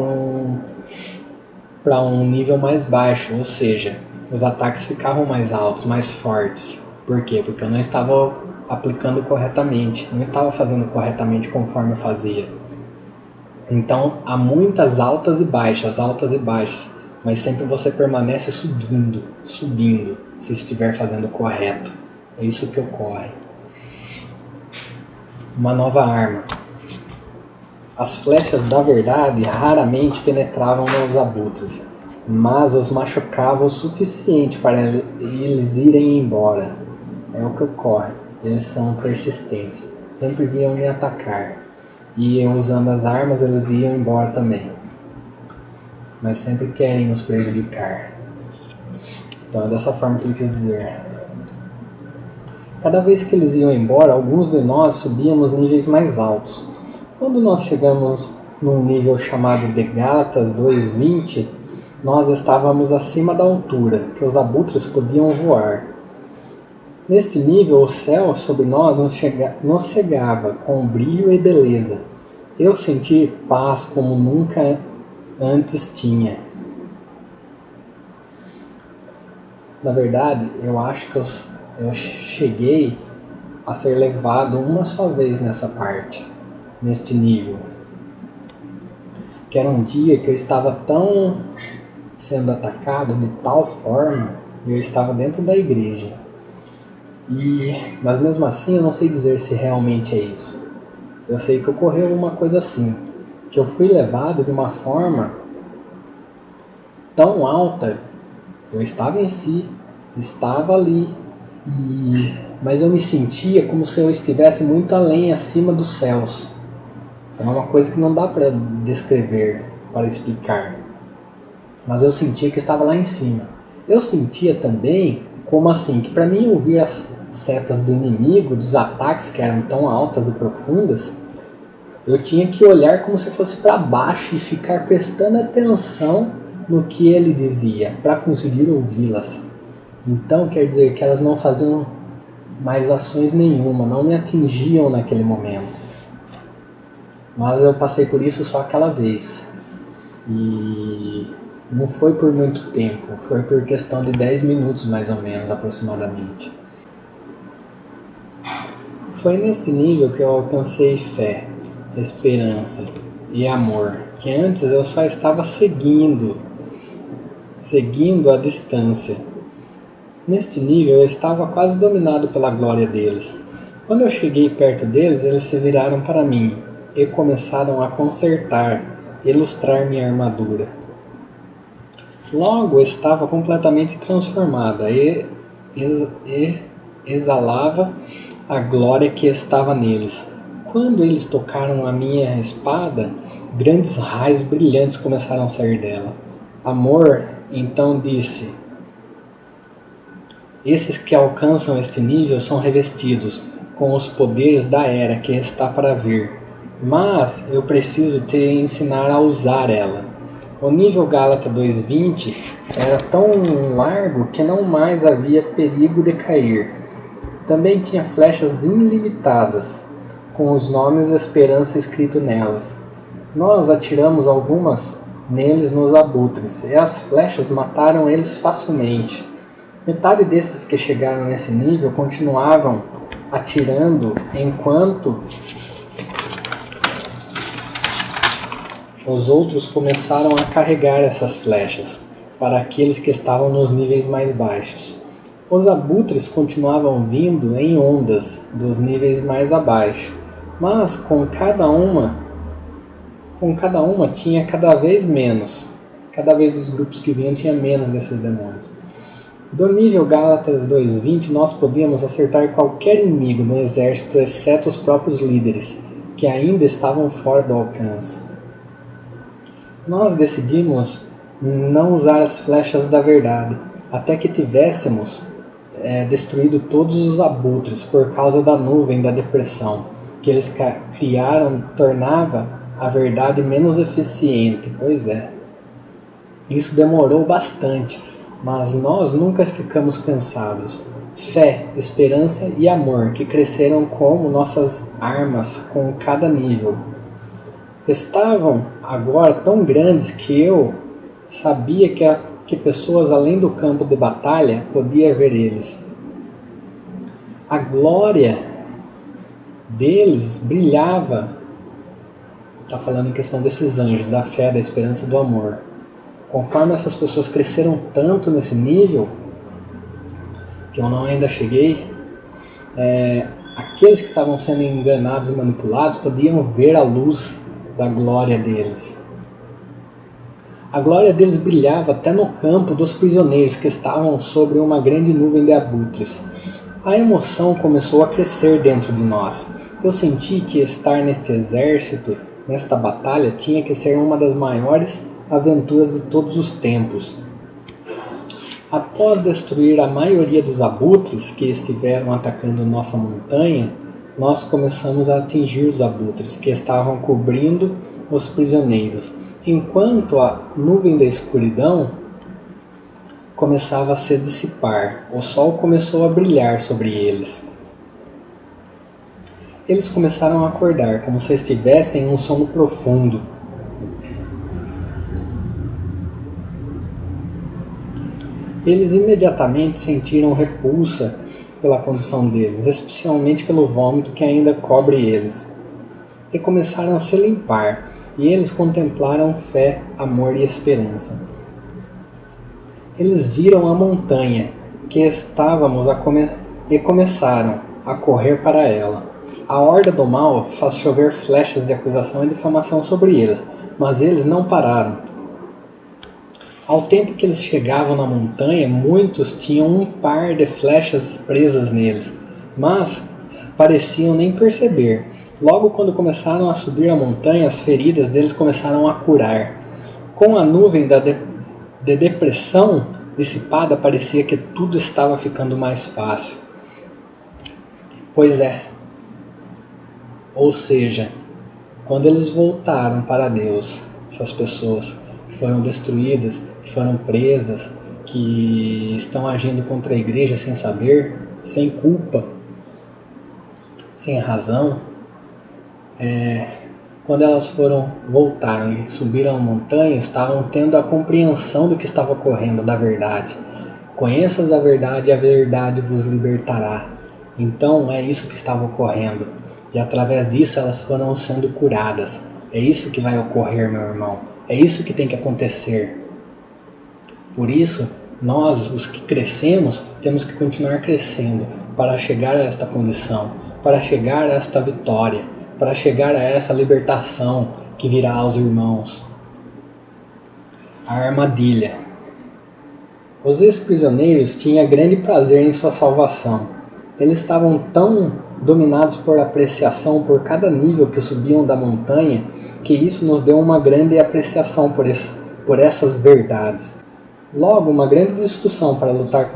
para um nível mais baixo, ou seja, os ataques ficavam mais altos, mais fortes. Por quê? Porque eu não estava aplicando corretamente, não estava fazendo corretamente conforme eu fazia. Então há muitas altas e baixas, mas sempre você permanece subindo, se estiver fazendo correto. É isso que ocorre. Uma nova arma. As flechas da verdade raramente penetravam nos abutres, mas os machucavam o suficiente para eles irem embora. É o que ocorre. Eles são persistentes. Sempre vinham me atacar. E eu, usando as armas, eles iam embora também. Mas sempre querem nos prejudicar. Então é dessa forma que ele quis dizer. Cada vez que eles iam embora, alguns de nós subíamos níveis mais altos. Quando nós chegamos num nível chamado de Gálatas 2:20, Nós estávamos acima da altura, que os abutres podiam voar. Neste nível, o céu sobre nós nos cegava com brilho e beleza. Eu senti paz como nunca antes tinha. Na verdade, eu acho que eu cheguei a ser levado uma só vez nessa parte, neste nível. Que era um dia que eu estava tão sendo atacado de tal forma, e eu estava dentro da igreja. Mas mesmo assim eu não sei dizer se realmente é isso. Eu sei que ocorreu uma coisa assim, que eu fui levado de uma forma tão alta, eu estava em si, estava ali, mas eu me sentia como se eu estivesse muito além, acima dos céus. É uma coisa que não dá para descrever, para explicar. Mas eu sentia que estava lá em cima. Eu sentia também, como assim, que para mim ouvir as setas do inimigo, dos ataques que eram tão altas e profundas, eu tinha que olhar como se fosse para baixo e ficar prestando atenção no que ele dizia, para conseguir ouvi-las. Então quer dizer que elas não faziam mais ações nenhuma, não me atingiam naquele momento. Mas eu passei por isso só aquela vez. E não foi por muito tempo, foi por questão de 10 minutos mais ou menos, aproximadamente. Foi neste nível que eu alcancei fé, esperança e amor, que antes eu só estava seguindo à distância. Neste nível eu estava quase dominado pela glória deles. Quando eu cheguei perto deles, eles se viraram para mim e começaram a consertar, ilustrar minha armadura. Logo estava completamente transformada e exalava a glória que estava neles. Quando eles tocaram a minha espada, grandes raios brilhantes começaram a sair dela. Amor então disse: esses que alcançam este nível são revestidos com os poderes da era que está para vir, mas eu preciso te ensinar a usar ela. O nível Gálata 2:20 era tão largo que não mais havia perigo de cair. Também tinha flechas ilimitadas, com os nomes Esperança escrito nelas. Nós atiramos algumas neles nos abutres, e as flechas mataram eles facilmente. Metade desses que chegaram nesse nível continuavam atirando enquanto os outros começaram a carregar essas flechas para aqueles que estavam nos níveis mais baixos. Os abutres continuavam vindo em ondas dos níveis mais abaixo, mas com cada uma tinha cada vez menos. Cada vez dos grupos que vinham tinha menos desses demônios. Do nível Gálatas 2:20 nós podíamos acertar qualquer inimigo no exército exceto os próprios líderes, que ainda estavam fora do alcance. Nós decidimos não usar as flechas da verdade, até que tivéssemos destruído todos os abutres por causa da nuvem da depressão que eles criaram, tornava a verdade menos eficiente. Pois é, isso demorou bastante, mas nós nunca ficamos cansados. Fé, esperança e amor que cresceram como nossas armas com cada nível. Estavam agora tão grandes que eu sabia que pessoas além do campo de batalha podia ver eles. A glória deles brilhava. Está falando em questão desses anjos, da fé, da esperança e do amor. Conforme essas pessoas cresceram tanto nesse nível, que eu não ainda cheguei, aqueles que estavam sendo enganados e manipulados podiam ver a luz da glória deles. A glória deles brilhava até no campo dos prisioneiros que estavam sobre uma grande nuvem de abutres. A emoção começou a crescer dentro de nós. Eu senti que estar neste exército, nesta batalha, tinha que ser uma das maiores aventuras de todos os tempos. Após destruir a maioria dos abutres que estiveram atacando nossa montanha, nós começamos a atingir os abutres que estavam cobrindo os prisioneiros. Enquanto a nuvem da escuridão começava a se dissipar, o sol começou a brilhar sobre eles. Eles começaram a acordar, como se estivessem em um sono profundo. Eles imediatamente sentiram repulsa pela condição deles, especialmente pelo vômito que ainda cobre eles. E começaram a se limpar, e eles contemplaram fé, amor e esperança. Eles viram a montanha que estávamos e começaram a correr para ela. A horda do mal faz chover flechas de acusação e difamação sobre eles, mas eles não pararam. Ao tempo que eles chegavam na montanha, muitos tinham um par de flechas presas neles, mas pareciam nem perceber. Logo quando começaram a subir a montanha, as feridas deles começaram a curar. Com a nuvem de depressão dissipada, parecia que tudo estava ficando mais fácil. Pois é. Ou seja, quando eles voltaram para Deus, essas pessoas que foram destruídas, que foram presas, que estão agindo contra a igreja sem saber, sem culpa, sem razão, quando elas voltaram e subiram a montanha, estavam tendo a compreensão do que estava ocorrendo, da verdade. Conheças a verdade e a verdade vos libertará. Então é isso que estava ocorrendo. E através disso elas foram sendo curadas. É isso que vai ocorrer, meu irmão. É isso que tem que acontecer. Por isso, nós, os que crescemos, temos que continuar crescendo para chegar a esta condição, para chegar a esta vitória, para chegar a essa libertação que virá aos irmãos. A armadilha. Os ex-prisioneiros tinham grande prazer em sua salvação. Eles estavam tão dominados por apreciação por cada nível que subiam da montanha, que isso nos deu uma grande apreciação por essas verdades. Logo, uma grande discussão para lutar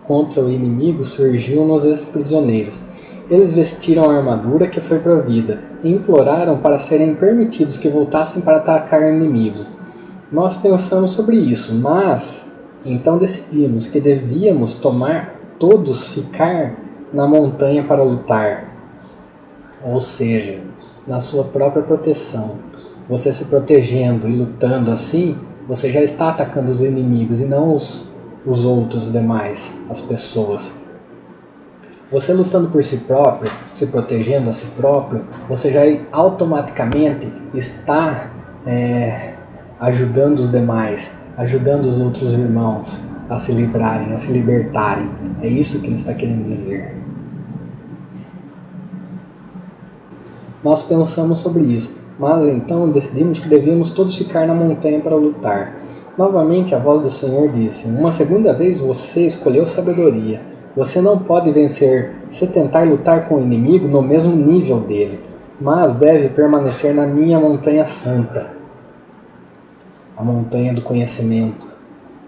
contra o inimigo surgiu nos ex-prisioneiros. Eles vestiram a armadura que foi provida e imploraram para serem permitidos que voltassem para atacar o inimigo. Nós pensamos sobre isso, mas então decidimos que devíamos todos ficar na montanha para lutar. Ou seja, na sua própria proteção. Você se protegendo e lutando assim, você já está atacando os inimigos e não os outros demais, as pessoas. Você lutando por si próprio, se protegendo a si próprio, você já automaticamente está ajudando os demais, ajudando os outros irmãos a se livrarem, a se libertarem. É isso que ele está querendo dizer. Nós pensamos sobre isso, mas então decidimos que devíamos todos ficar na montanha para lutar. Novamente a voz do Senhor disse: uma segunda vez você escolheu sabedoria. Você não pode vencer se tentar lutar com o inimigo no mesmo nível dele, mas deve permanecer na minha montanha santa, a montanha do conhecimento,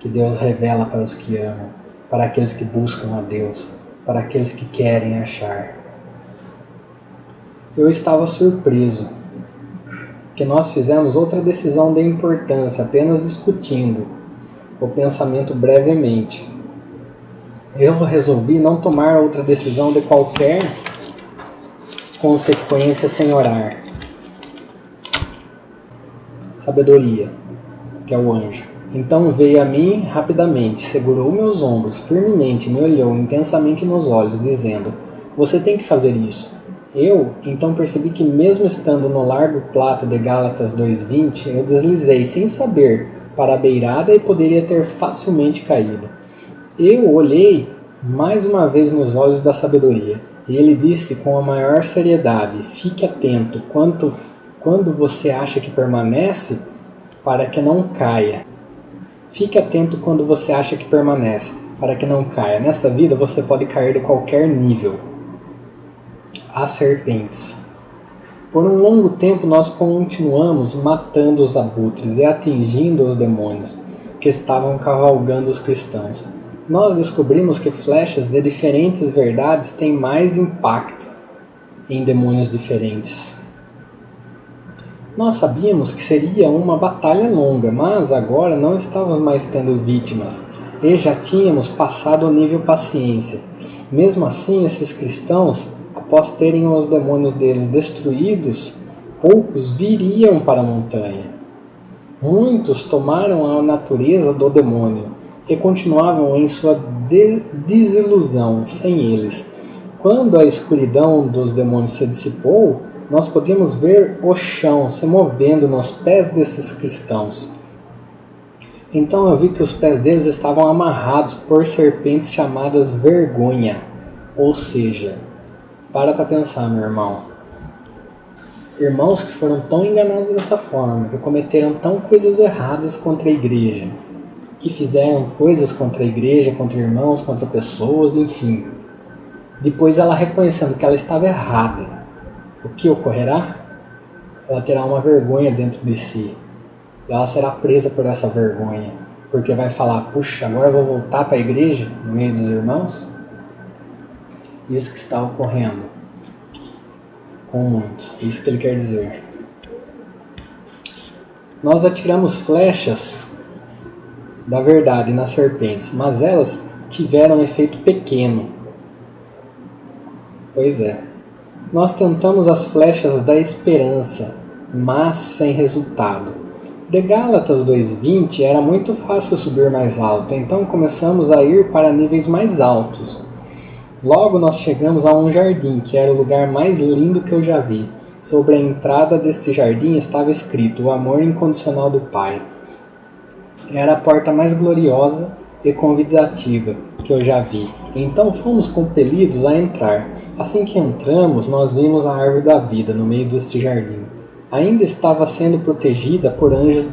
que Deus revela para os que amam, para aqueles que buscam a Deus, para aqueles que querem achar. Eu estava surpreso que nós fizemos outra decisão de importância, apenas discutindo o pensamento brevemente. Eu resolvi não tomar outra decisão de qualquer consequência sem orar. Sabedoria, que é o anjo. Então veio a mim rapidamente, segurou meus ombros firmemente e me olhou intensamente nos olhos, dizendo: você tem que fazer isso. Eu então percebi que mesmo estando no largo plato de Gálatas 2:20, eu deslizei sem saber para a beirada e poderia ter facilmente caído. Eu olhei mais uma vez nos olhos da sabedoria, e ele disse com a maior seriedade: fique atento quando você acha que permanece, para que não caia. Fique atento quando você acha que permanece, para que não caia. Nesta vida você pode cair de qualquer nível. As serpentes. Por um longo tempo nós continuamos matando os abutres e atingindo os demônios que estavam cavalgando os cristãos. Nós descobrimos que flechas de diferentes verdades têm mais impacto em demônios diferentes. Nós sabíamos que seria uma batalha longa, mas agora não estávamos mais tendo vítimas e já tínhamos passado o nível paciência. Mesmo assim, esses cristãos, após terem os demônios deles destruídos, poucos viriam para a montanha. Muitos tomaram a natureza do demônio e continuavam em sua desilusão sem eles. Quando a escuridão dos demônios se dissipou, nós podíamos ver o chão se movendo nos pés desses cristãos. Então eu vi que os pés deles estavam amarrados por serpentes chamadas vergonha. Ou seja, para pensar, meu irmão. Irmãos que foram tão enganados dessa forma, que cometeram tão coisas erradas contra a igreja, que fizeram coisas contra a igreja, contra irmãos, contra pessoas, enfim. Depois ela reconhecendo que ela estava errada, o que ocorrerá? Ela terá uma vergonha dentro de si. E ela será presa por essa vergonha. Porque vai falar, puxa, agora eu vou voltar para a igreja, no meio dos irmãos? Isso que está ocorrendo com muitos. Isso que ele quer dizer. Nós atiramos flechas da verdade nas serpentes, mas elas tiveram um efeito pequeno. Pois é. Nós tentamos as flechas da esperança, mas sem resultado. De Gálatas 2:20 era muito fácil subir mais alto, então começamos a ir para níveis mais altos. Logo nós chegamos a um jardim, que era o lugar mais lindo que eu já vi. Sobre a entrada deste jardim estava escrito: o amor incondicional do Pai. Era a porta mais gloriosa e convidativa que eu já vi. Então fomos compelidos a entrar. Assim que entramos, nós vimos a árvore da vida no meio deste jardim. Ainda estava sendo protegida por anjos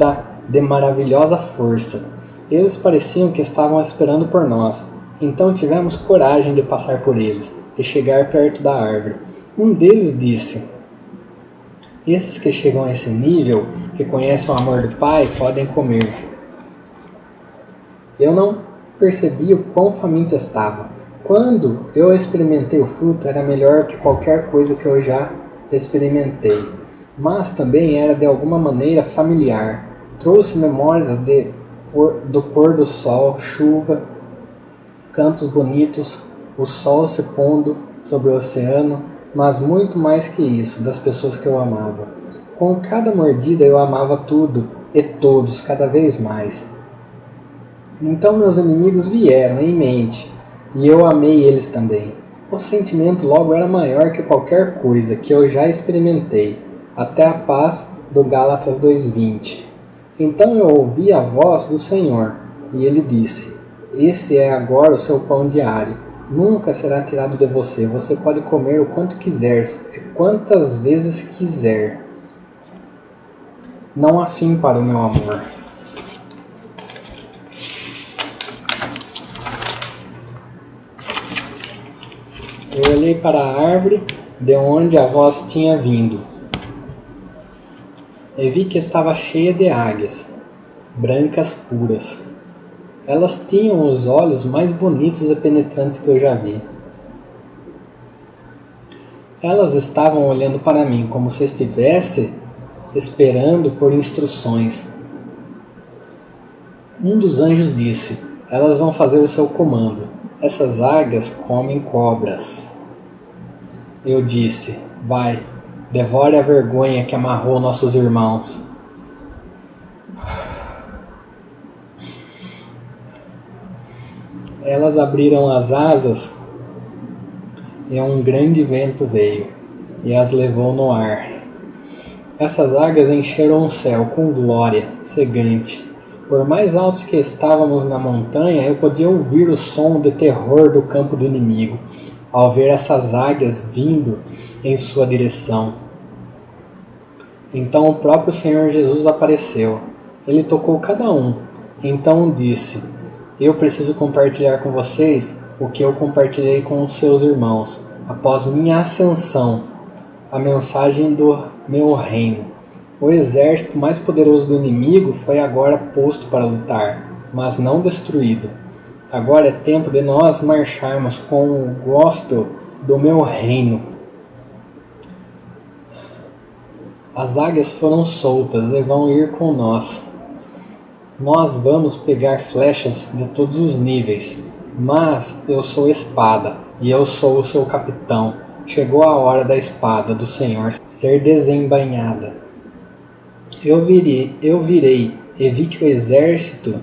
de maravilhosa força. Eles pareciam que estavam esperando por nós. Então tivemos coragem de passar por eles e chegar perto da árvore. Um deles disse: esses que chegam a esse nível, que conhecem o amor do Pai, podem comer. Eu não percebi o quão faminto estava. Quando eu experimentei o fruto, era melhor que qualquer coisa que eu já experimentei. Mas também era de alguma maneira familiar. Trouxe memórias do pôr do sol, chuva, campos bonitos, o sol se pondo sobre o oceano, mas muito mais que isso, das pessoas que eu amava. Com cada mordida eu amava tudo e todos cada vez mais. Então meus inimigos vieram em mente, e eu amei eles também. O sentimento logo era maior que qualquer coisa que eu já experimentei, até a paz do Gálatas 2:20. Então eu ouvi a voz do Senhor, e ele disse: esse é agora o seu pão diário. Nunca será tirado de você. Você pode comer o quanto quiser, quantas vezes quiser. Não há fim para o meu amor. Eu olhei para a árvore de onde a voz tinha vindo e vi que estava cheia de águias, brancas puras. Elas tinham os olhos mais bonitos e penetrantes que eu já vi. Elas estavam olhando para mim como se estivesse esperando por instruções. Um dos anjos disse: elas vão fazer o seu comando. Essas águias comem cobras. Eu disse: vai, devore a vergonha que amarrou nossos irmãos. Elas abriram as asas e um grande vento veio e as levou no ar. Essas águias encheram o céu com glória cegante. Por mais altos que estávamos na montanha, eu podia ouvir o som de terror do campo do inimigo, ao ver essas águias vindo em sua direção. Então o próprio Senhor Jesus apareceu. Ele tocou cada um. Então disse: eu preciso compartilhar com vocês o que eu compartilhei com os seus irmãos após minha ascensão, a mensagem do meu reino. O exército mais poderoso do inimigo foi agora posto para lutar, mas não destruído. Agora é tempo de nós marcharmos com o gospel do meu reino. As águias foram soltas e vão ir com nós. Nós vamos pegar flechas de todos os níveis, mas eu sou espada e eu sou o seu capitão. Chegou a hora da espada do Senhor ser desembainhada. Eu virei e vi que o exército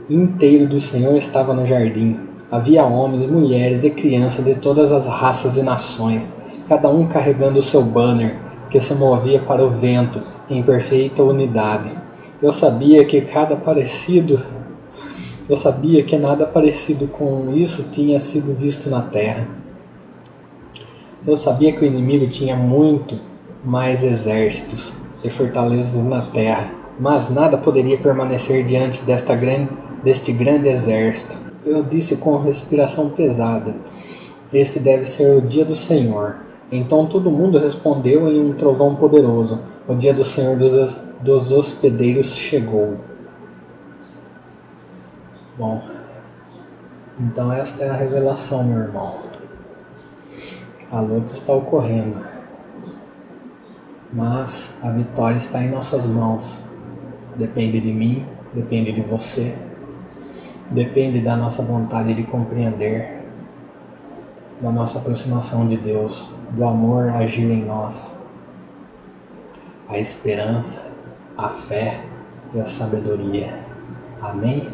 inteiro do Senhor estava no jardim. Havia homens, mulheres e crianças de todas as raças e nações, cada um carregando o seu banner, que se movia para o vento em perfeita unidade. Eu sabia que nada parecido com isso tinha sido visto na terra. Eu sabia que o inimigo tinha muito mais exércitos e fortalezas na terra, mas nada poderia permanecer diante deste grande exército. Eu disse com respiração pesada: esse deve ser o dia do Senhor. Então todo mundo respondeu em um trovão poderoso: o dia do Senhor dos hospedeiros chegou. Bom, então esta é a revelação, meu irmão. A luta está ocorrendo, mas a vitória está em nossas mãos. Depende de mim, depende de você, depende da nossa vontade de compreender, da nossa aproximação de Deus, do amor agir em nós, a esperança, a fé e a sabedoria. Amém?